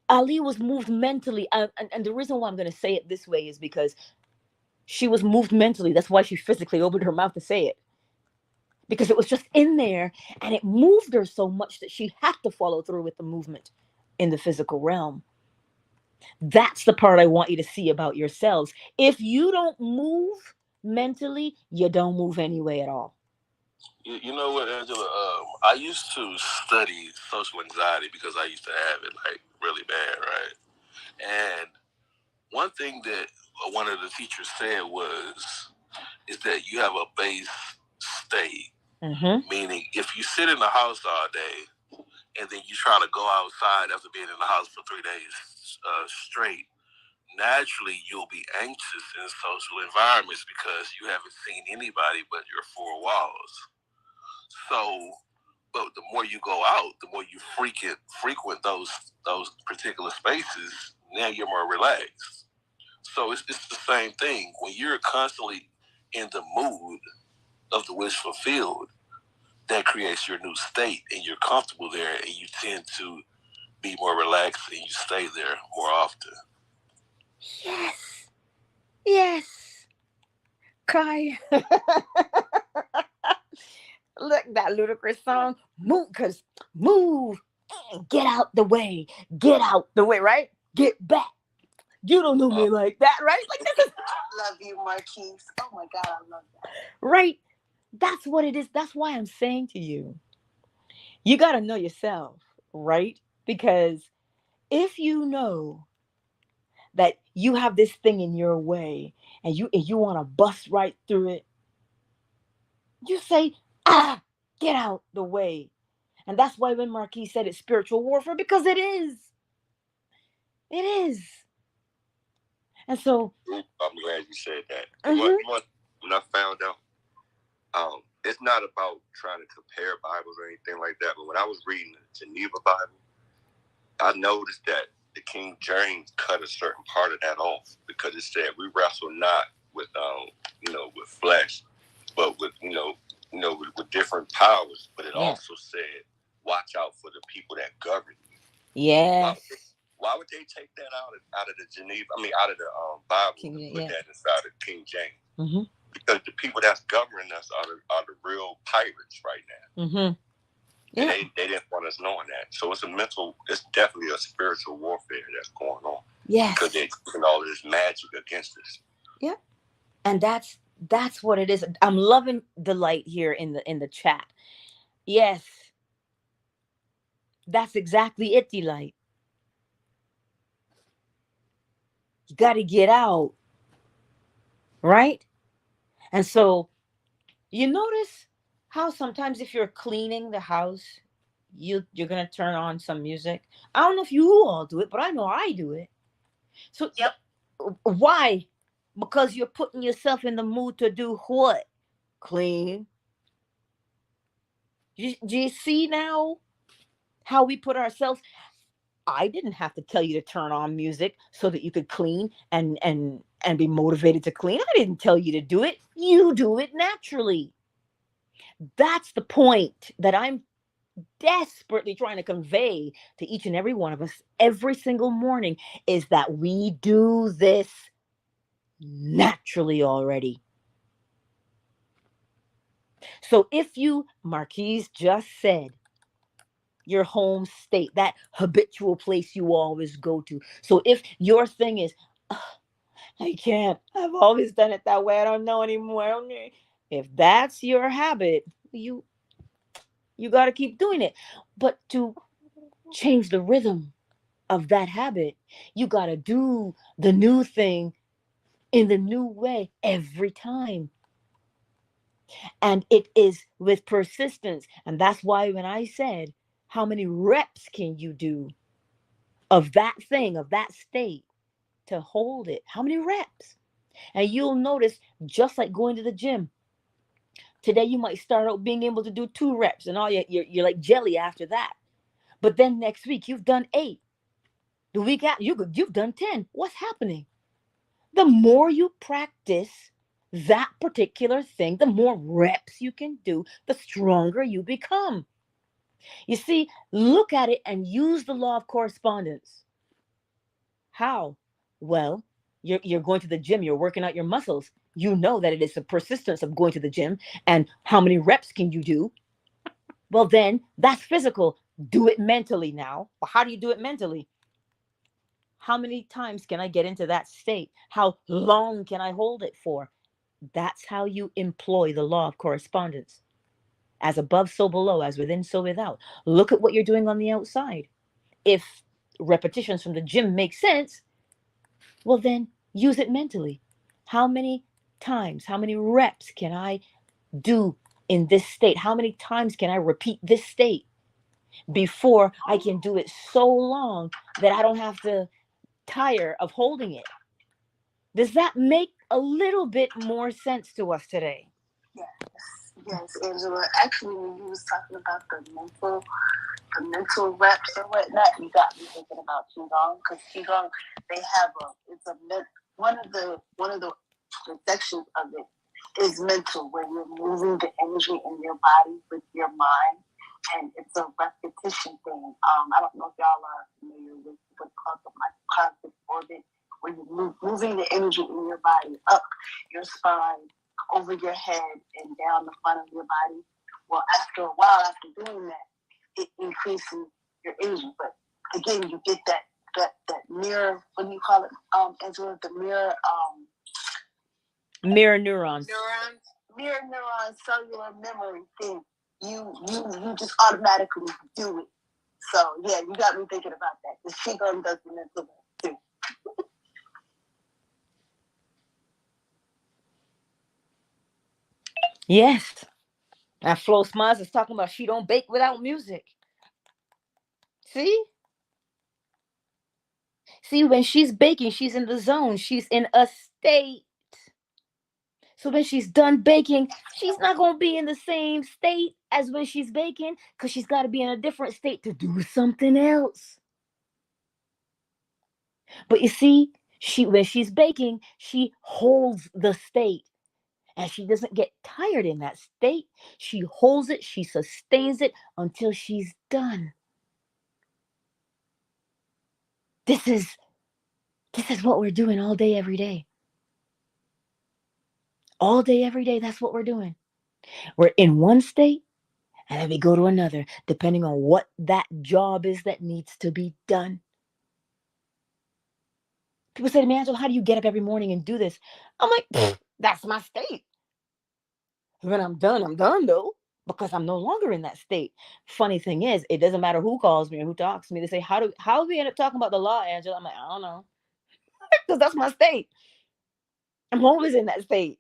Ali was moved mentally. And the reason why I'm going to say it this way is because she was moved mentally. That's why she physically opened her mouth to say it. Because it was just in there and it moved her so much that she had to follow through with the movement in the physical realm. That's the part I want you to see about yourselves. If you don't move mentally, you don't move anyway at all. You know what, Angela? I used to study social anxiety because I used to have it like really bad, right? And one thing that one of the teachers said is that you have a base state. Mm-hmm. Meaning, if you sit in the house all day and then you try to go outside after being in the house for 3 days straight, naturally you'll be anxious in social environments because you haven't seen anybody but your four walls. So, but the more you go out, the more you frequent those particular spaces, now you're more relaxed. So it's the same thing. When you're constantly in the mood of the wish fulfilled, that creates your new state, and you're comfortable there, and you tend to be more relaxed, and you stay there more often. Yes. Yes. Kai. Look, that ludicrous song. Move, because move. Get out the way. Get out the way, right? Get back. You don't know me like that, right? Like this is. I love you, Marquise. Oh my God, I love that. Right? That's what it is. That's why I'm saying to you, you got to know yourself, right? Because if you know that you have this thing in your way and you want to bust right through it, you say, get out the way. And that's why when Marquis said it's spiritual warfare, because it is. It is. And so I'm glad you said that. When I found out, it's not about trying to compare Bibles or anything like that, but when I was reading the Geneva Bible, I noticed that the King James cut a certain part of that off because it said we wrestle not with with flesh, but with with different powers. But it also said watch out for the people that govern you. Yes. Why would they take that out of the Geneva? I mean, out of the Bible and put that inside of King James? Mm-hmm. Because the people that's governing us are the real pirates right now. Mm-hmm. Yeah. And they didn't want us knowing that. So it's definitely a spiritual warfare that's going on. Yes. Because they're using all of this magic against us. Yeah. And that's what it is. I'm loving the light here in the chat. Yes. That's exactly it, Delight. You got to get out. Right? And so you notice how sometimes if you're cleaning the house, you're going to turn on some music. I don't know if you all do it, but I know I do it. So yep. Why? Because you're putting yourself in the mood to do what? Clean. Do you see now how we put ourselves? I didn't have to tell you to turn on music so that you could clean and be motivated to clean. I didn't tell you to do it. You do it naturally. That's the point that I'm desperately trying to convey to each and every one of us every single morning, is that we do this naturally already. So if you, Marquise just said, your home state, that habitual place you always go to. So if your thing is, I can't, I've always done it that way, I don't know anymore. If that's your habit, you got to keep doing it. But to change the rhythm of that habit, you got to do the new thing in the new way every time. And it is with persistence. And that's why when I said, how many reps can you do of that thing, of that state, to hold it? How many reps? And you'll notice, just like going to the gym, today you might start out being able to do 2 reps and all you're like jelly after that. But then next week you've done 8. The week after you've done 10. What's happening? The more you practice that particular thing, the more reps you can do, the stronger you become. You see, look at it and use the law of correspondence. How? Well, you're going to the gym, you're working out your muscles. You know that it is the persistence of going to the gym, and how many reps can you do? Well, then that's physical. Do it mentally now. Well, how do you do it mentally? How many times can I get into that state? How long can I hold it for? That's how you employ the law of correspondence. As above, so below, as within, so without. Look at what you're doing on the outside. If repetitions from the gym make sense, well, then use it mentally. How many times, how many reps can I do in this state? How many times can I repeat this state before I can do it so long that I don't have to tire of holding it? Does that make a little bit more sense to us today? Yes, Angela. Actually, when you was talking about the mental reps or whatnot, you got me thinking about Qigong, because Qigong, they have one of the sections of it is mental, where you're moving the energy in your body with your mind, and it's a repetition thing. I don't know if y'all are familiar with what's called the microcosmic orbit, where you're moving the energy in your body up your spine, over your head, and down the front of your body. Well, after a while, after doing that, it increases your energy. But again, you get that mirror. What do you call it, Angela? The mirror. Mirror neurons. Mirror neuron cellular memory thing. You just automatically do it. So yeah, you got me thinking about that. The Qigong does the mental too. Yes. And Flo Smiles is talking about she don't bake without music. See? See, when she's baking, she's in the zone. She's in a state. So when she's done baking, she's not going to be in the same state as when she's baking, because she's got to be in a different state to do something else. But you see, when she's baking, she holds the state. And she doesn't get tired in that state. She holds it, she sustains it until she's done. This is what we're doing all day, every day. All day, every day, that's what we're doing. We're in one state, and then we go to another, depending on what that job is that needs to be done. People say to me, Angela, how do you get up every morning and do this? I'm like, that's my state. When I'm done though, because I'm no longer in that state. Funny thing is, it doesn't matter who calls me or who talks to me. They say, how do we end up talking about the law, Angela? I'm like, I don't know. Because that's my state. I'm always in that state.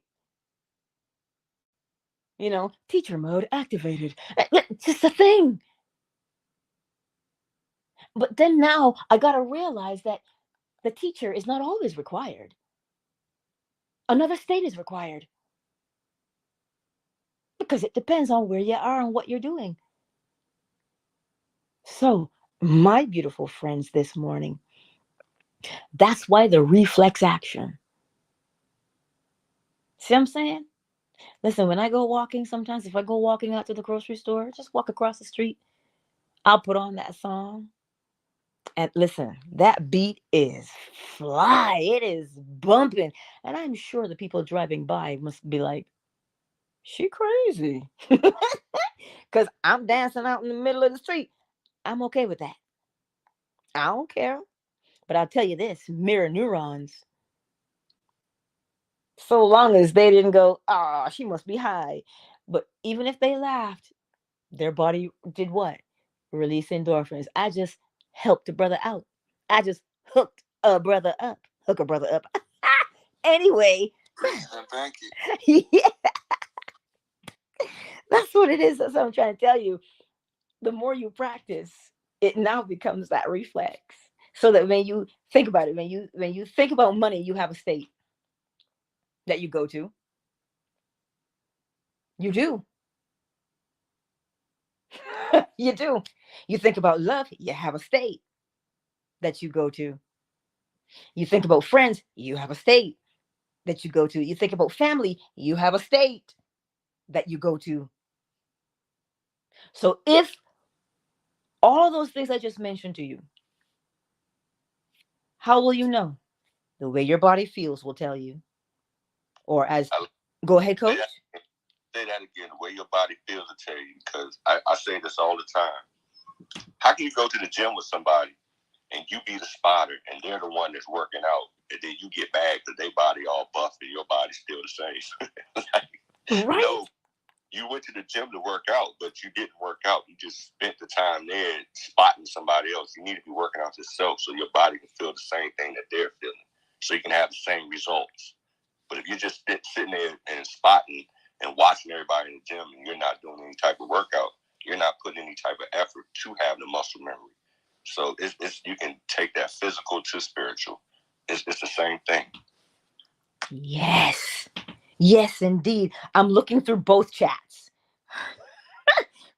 Teacher mode activated. It's just a thing. But then now I got to realize that the teacher is not always required. Another state is required. Because it depends on where you are and what you're doing. So, my beautiful friends this morning, that's why the reflex action. See what I'm saying? Listen, when I go walking, sometimes if I go walking out to the grocery store, just walk across the street, I'll put on that song. And listen, that beat is fly. It is bumping. And I'm sure the people driving by must be like, she crazy. Because I'm dancing out in the middle of the street. I'm okay with that. I don't care. But I'll tell you this, mirror neurons. So long as they didn't go, she must be high. But even if they laughed, their body did what? Release endorphins. I just helped a brother out. I just hooked a brother up. Hook a brother up. Anyway. Thank you. Yeah. That's what it is. That's what I'm trying to tell you. The more you practice, it now becomes that reflex. So that when you think about it, when you think about money, you have a state that you go to. You do. You do. You think about love, you have a state that you go to. You think about friends, you have a state that you go to. You think about family, you have a state that you go to. So if all those things I just mentioned to you, how will you know? The way your body feels will tell you. Or go ahead, coach. Say that again. The way your body feels will tell you. Because I say this all the time. How can you go to the gym with somebody and you be the spotter and they're the one that's working out, and then you get back to their body all buff and your body's still the same? Right. No, you went to the gym to work out, but you didn't work out. You just spent the time there spotting somebody else. You need to be working out yourself so your body can feel the same thing that they're feeling, so you can have the same results. But if you're just sitting there and spotting and watching everybody in the gym and you're not doing any type of workout, you're not putting any type of effort to have the muscle memory. So it's you can take that physical to spiritual. It's the same thing. Yes. Yes, indeed. I'm looking through both chats.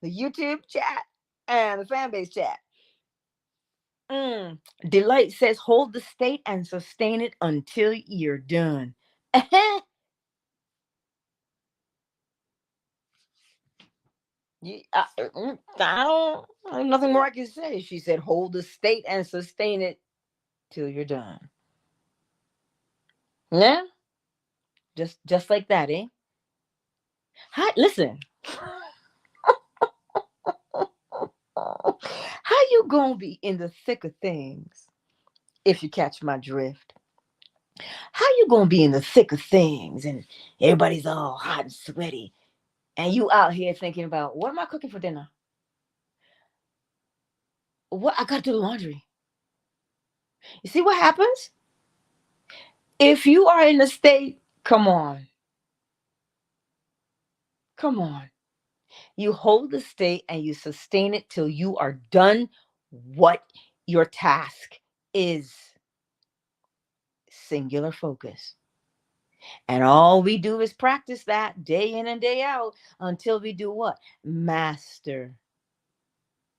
The YouTube chat and the fan base chat. Delight says, hold the state and sustain it until you're done. I don't, nothing more I can say. She said, hold the state and sustain it till you're done. Yeah? Just like that, eh? Hi, listen. How you gonna be in the thick of things, if you catch my drift? How you gonna be in the thick of things and everybody's all hot and sweaty, and you out here thinking about, what am I cooking for dinner? What I gotta do the laundry. You see what happens? If you are in the state, come on. You hold the state and you sustain it till you are done what your task is. Singular focus. And all we do is practice that day in and day out until we do what? Master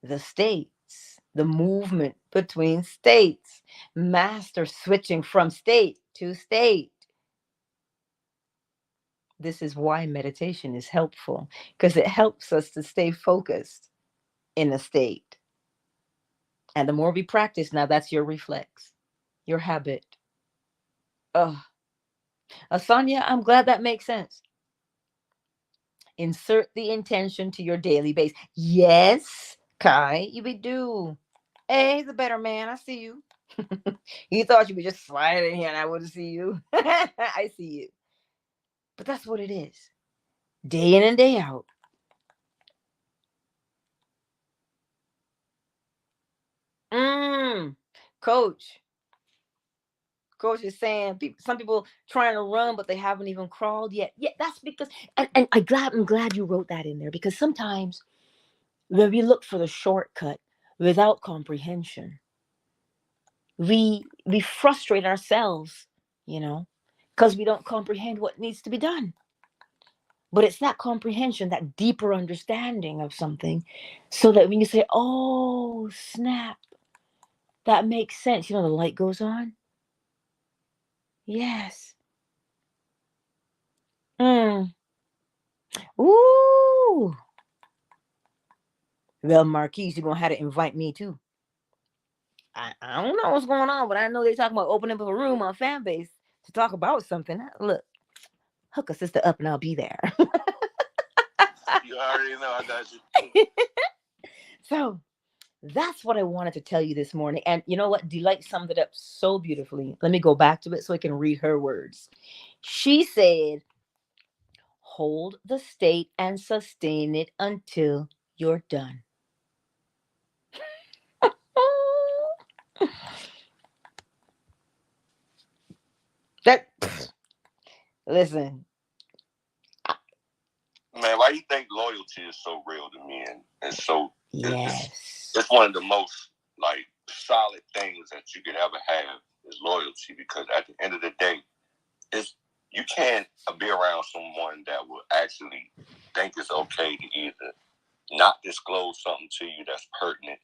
the states, the movement between states, master switching from state to state. This is why meditation is helpful, because it helps us to stay focused in a state. And the more we practice, now that's your reflex, your habit. Oh, Asanya, I'm glad that makes sense. Insert the intention to your daily base. Yes, Kai, you be do. Hey, he's a better man. I see you. You thought you would just slide in here and I wouldn't see you. I see you. But that's what it is. Day in and day out. Coach. Coach is saying some people trying to run, but they haven't even crawled yet. Yeah, that's because, and I'm glad you wrote that in there, because sometimes when we look for the shortcut without comprehension, we frustrate ourselves, because we don't comprehend what needs to be done. But it's that comprehension, that deeper understanding of something, so that when you say, oh, snap, that makes sense. The light goes on. Yes. Ooh. Well, Marquise, you're going to have to invite me too. I don't know what's going on, but I know they're talking about opening up a room on Fanbase to talk about something. Look, hook a sister up and I'll be there. You already know I got you. So that's what I wanted to tell you this morning. And you know what? Delight summed it up so beautifully. Let me go back to it so I can read her words. She said, hold the state and sustain it until you're done. Listen. Man, why you think loyalty is so real to me? And so yes. it's one of the most solid things that you could ever have is loyalty, because at the end of the day, you can't be around someone that will actually think it's okay to either not disclose something to you that's pertinent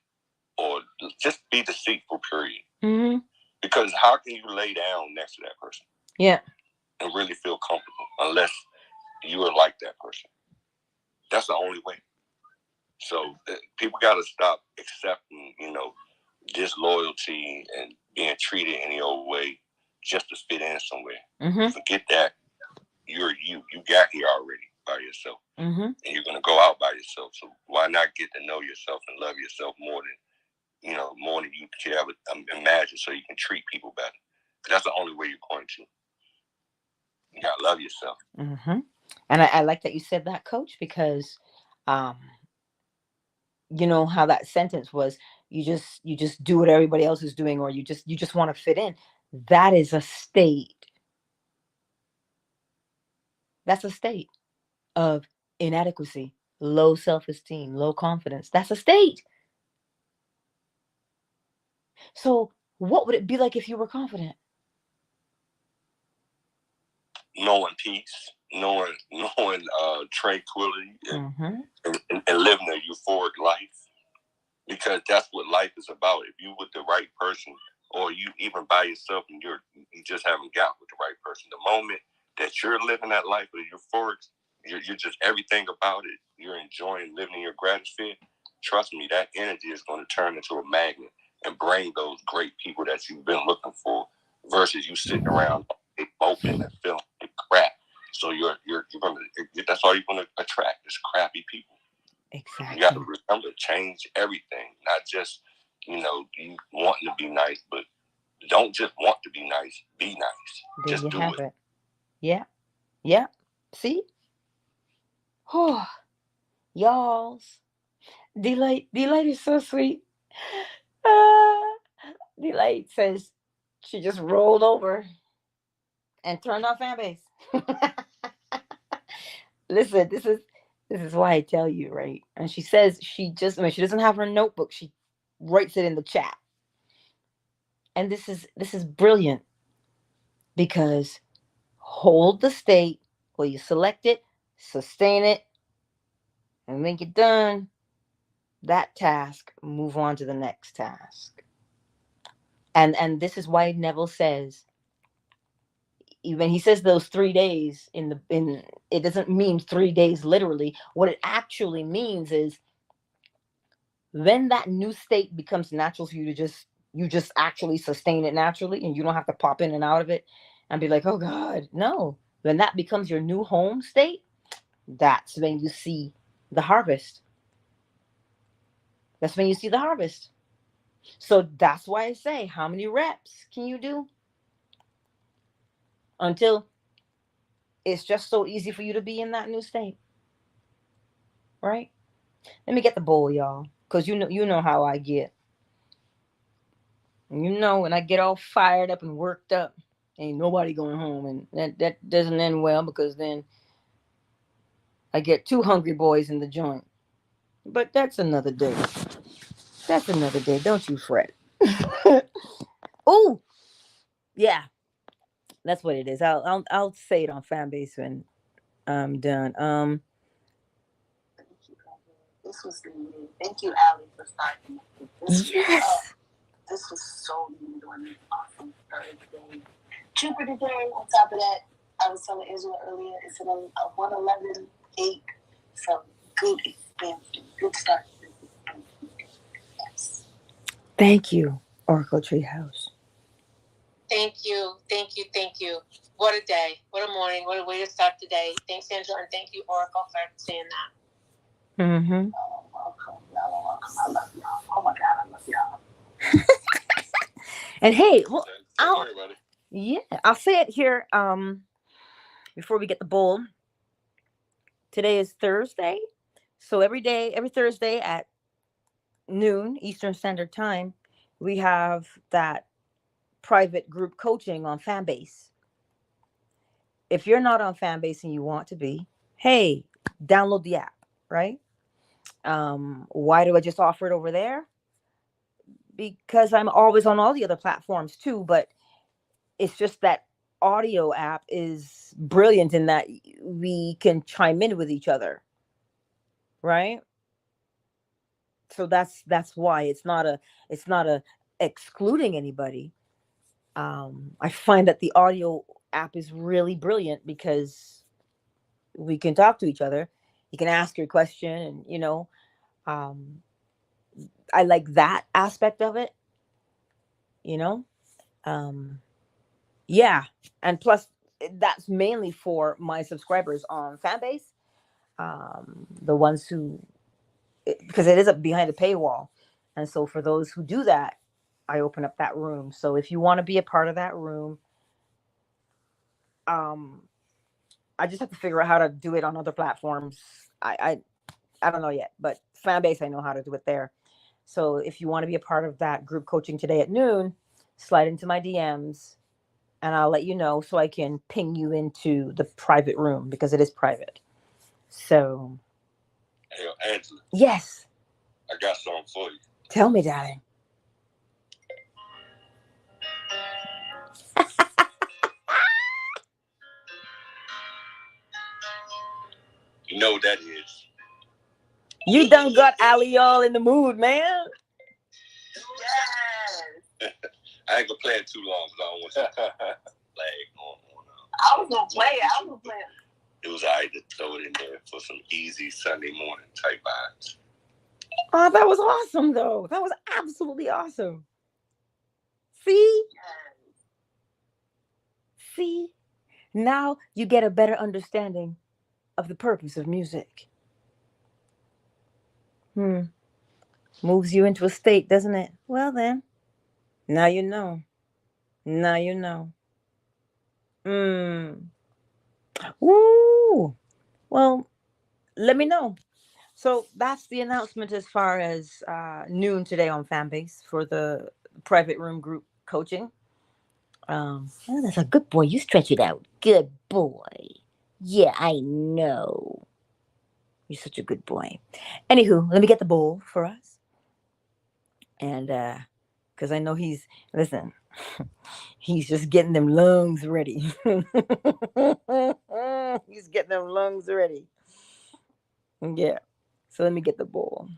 or just be deceitful, period. Mm-hmm. Because how can you lay down next to that person? Yeah. And really feel comfortable unless you are like that person? That's the only way. So people got to stop accepting, disloyalty and being treated any old way just to fit in somewhere. Mm-hmm. Forget that. You're you. You got here already by yourself. Mm-hmm. And you're going to go out by yourself. So why not get to know yourself and love yourself more than you could ever imagine, so you can treat people better? That's the only way you're going to. You got to love yourself. Mm-hmm. And I like that you said that, Coach, because you know how that sentence was, you just do what everybody else is doing, or you just want to fit in. That is a state. That's a state of inadequacy, low self-esteem, low confidence. That's a state. So what would it be like if you were confident? Knowing peace, knowing tranquility, and living a euphoric life. Because that's what life is about. If you with the right person, or you even by yourself, and you just haven't got with the right person, the moment that you're living that life with euphoric, you're just everything about it. You're enjoying living in your gratisphere. Trust me, that energy is going to turn into a magnet and bring those great people that you've been looking for, versus you sitting around moping and feeling like crap. So that's all you're gonna attract is crappy people. Exactly. You got to remember, change everything, not just, you wanting to be nice, but don't just want to be nice, be nice. There just you do have it. Yeah. Yeah. See? Oh, y'alls. Delight is so sweet. Delight says she just rolled over and turned off Fanbase. Listen, this is why I tell you, right? And she says she doesn't have her notebook. She writes it in the chat. And this is brilliant, because hold the state where you select it, sustain it, and when you're done that task, move on to the next task. And this is why Neville says, when he says those 3 days in it doesn't mean 3 days literally. What it actually means is When that new state becomes natural for you to just actually sustain it naturally, and you don't have to pop in and out of it and be like, oh God, no. When that becomes your new home state, that's when you see the harvest. That's when you see the harvest. So that's why I say, how many reps can you do until it's just so easy for you to be in that new state, right? Let me get the bowl, y'all, because you know how I get. You know, when I get all fired up and worked up, ain't nobody going home, and that doesn't end well because then I get two hungry boys in the joint. But that's another day. That's another day. Don't you fret. Oh, yeah, that's what it is. I'll say it on fan base when I'm done. This was needed. Thank you, Allie, for starting. Yes. This was so needed on this awesome Thursday. Jupiter Day, on top of that, I was telling Angela earlier, it's a 111.8 from good expansion, good start. Yes. Thank you, Oracle Treehouse. Thank you, thank you, thank you. What a day, what a morning, what a way to start the day. Thanks, Angela, and thank you, Oracle, for saying that. Mm-hmm. Welcome. I love y'all. Oh my God, I love y'all. And hey, well, I'll say it here before we get the bowl. Today is Thursday. So every Thursday at noon Eastern Standard Time, we have that private group coaching on Fanbase. If you're not on Fanbase and you want to be, hey, download the app, right? Why do I just offer it over there? Because I'm always on all the other platforms too, but it's just that audio app is brilliant in that we can chime in with each other, right? So that's why it's not a excluding anybody. I find that the audio app is really brilliant because we can talk to each other. You can ask your question, and um, I like that aspect of it. You know, um, yeah, and plus that's mainly for my subscribers on Fanbase, the ones who, because it is up behind a paywall, and so for those who do that, I open up that room. So if you want to be a part of that room, um, I just have to figure out how to do it on other platforms. I don't know yet, but Fanbase I know how to do it there. So if you want to be a part of that group coaching today at noon, slide into my DMs and I'll let you know so I can ping you into the private room because it is private. So, hey, Angela. Yes. I got something for you. Tell me, darling. You know what that is. You done got Ali all in the mood, man. Yes. I ain't gonna play it too long because I don't want you to lag on. I was gonna play it. It was alright to throw it in there for some easy Sunday morning type vibes. Oh, that was awesome, though. That was absolutely awesome. See? See? Now you get a better understanding of the purpose of music. Moves you into a state, doesn't it? Well, then. Now you know. Now you know. Woo! Well, let me know. So that's the announcement as far as noon today on Fanbase for the private room group coaching. Oh, that's a good boy. You stretch it out. Good boy. Yeah, I know. You're such a good boy. Anywho, let me get the bowl for us. And because I know listen, he's just getting them lungs ready. He's getting them lungs ready. Yeah. So let me get the bowl.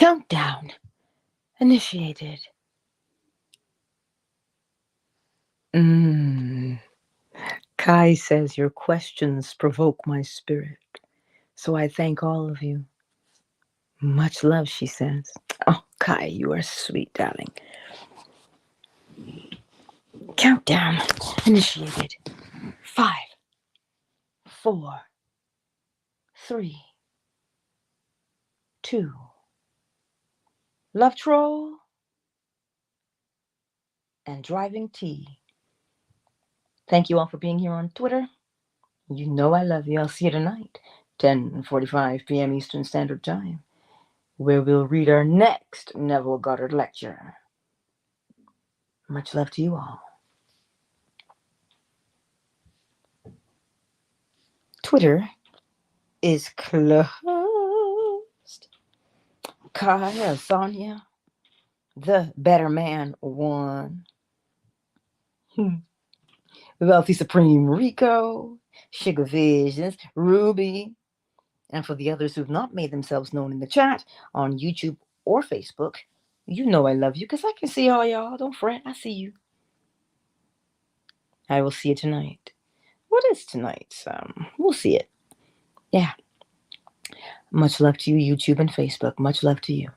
Countdown initiated. Kai says your questions provoke my spirit. So I thank all of you. Much love, she says. Oh, Kai, you are sweet, darling. Countdown initiated. 5, 4, 3, 2. Love Troll and Driving Tea. Thank you all for being here on Twitter. You know I love you. I'll see you tonight, 10:45 p.m. Eastern Standard Time, where we'll read our next Neville Goddard lecture. Much love to you all. Twitter is closed. Kaya, Sonia, the better man won. Wealthy Supreme Rico, Sugar Visions, Ruby, and for the others who've not made themselves known in the chat on YouTube or Facebook, you know I love you because I can see all y'all. Don't fret, I see you. I will see you tonight. What is tonight's? We'll see it. Yeah. Much love to you, YouTube and Facebook. Much love to you.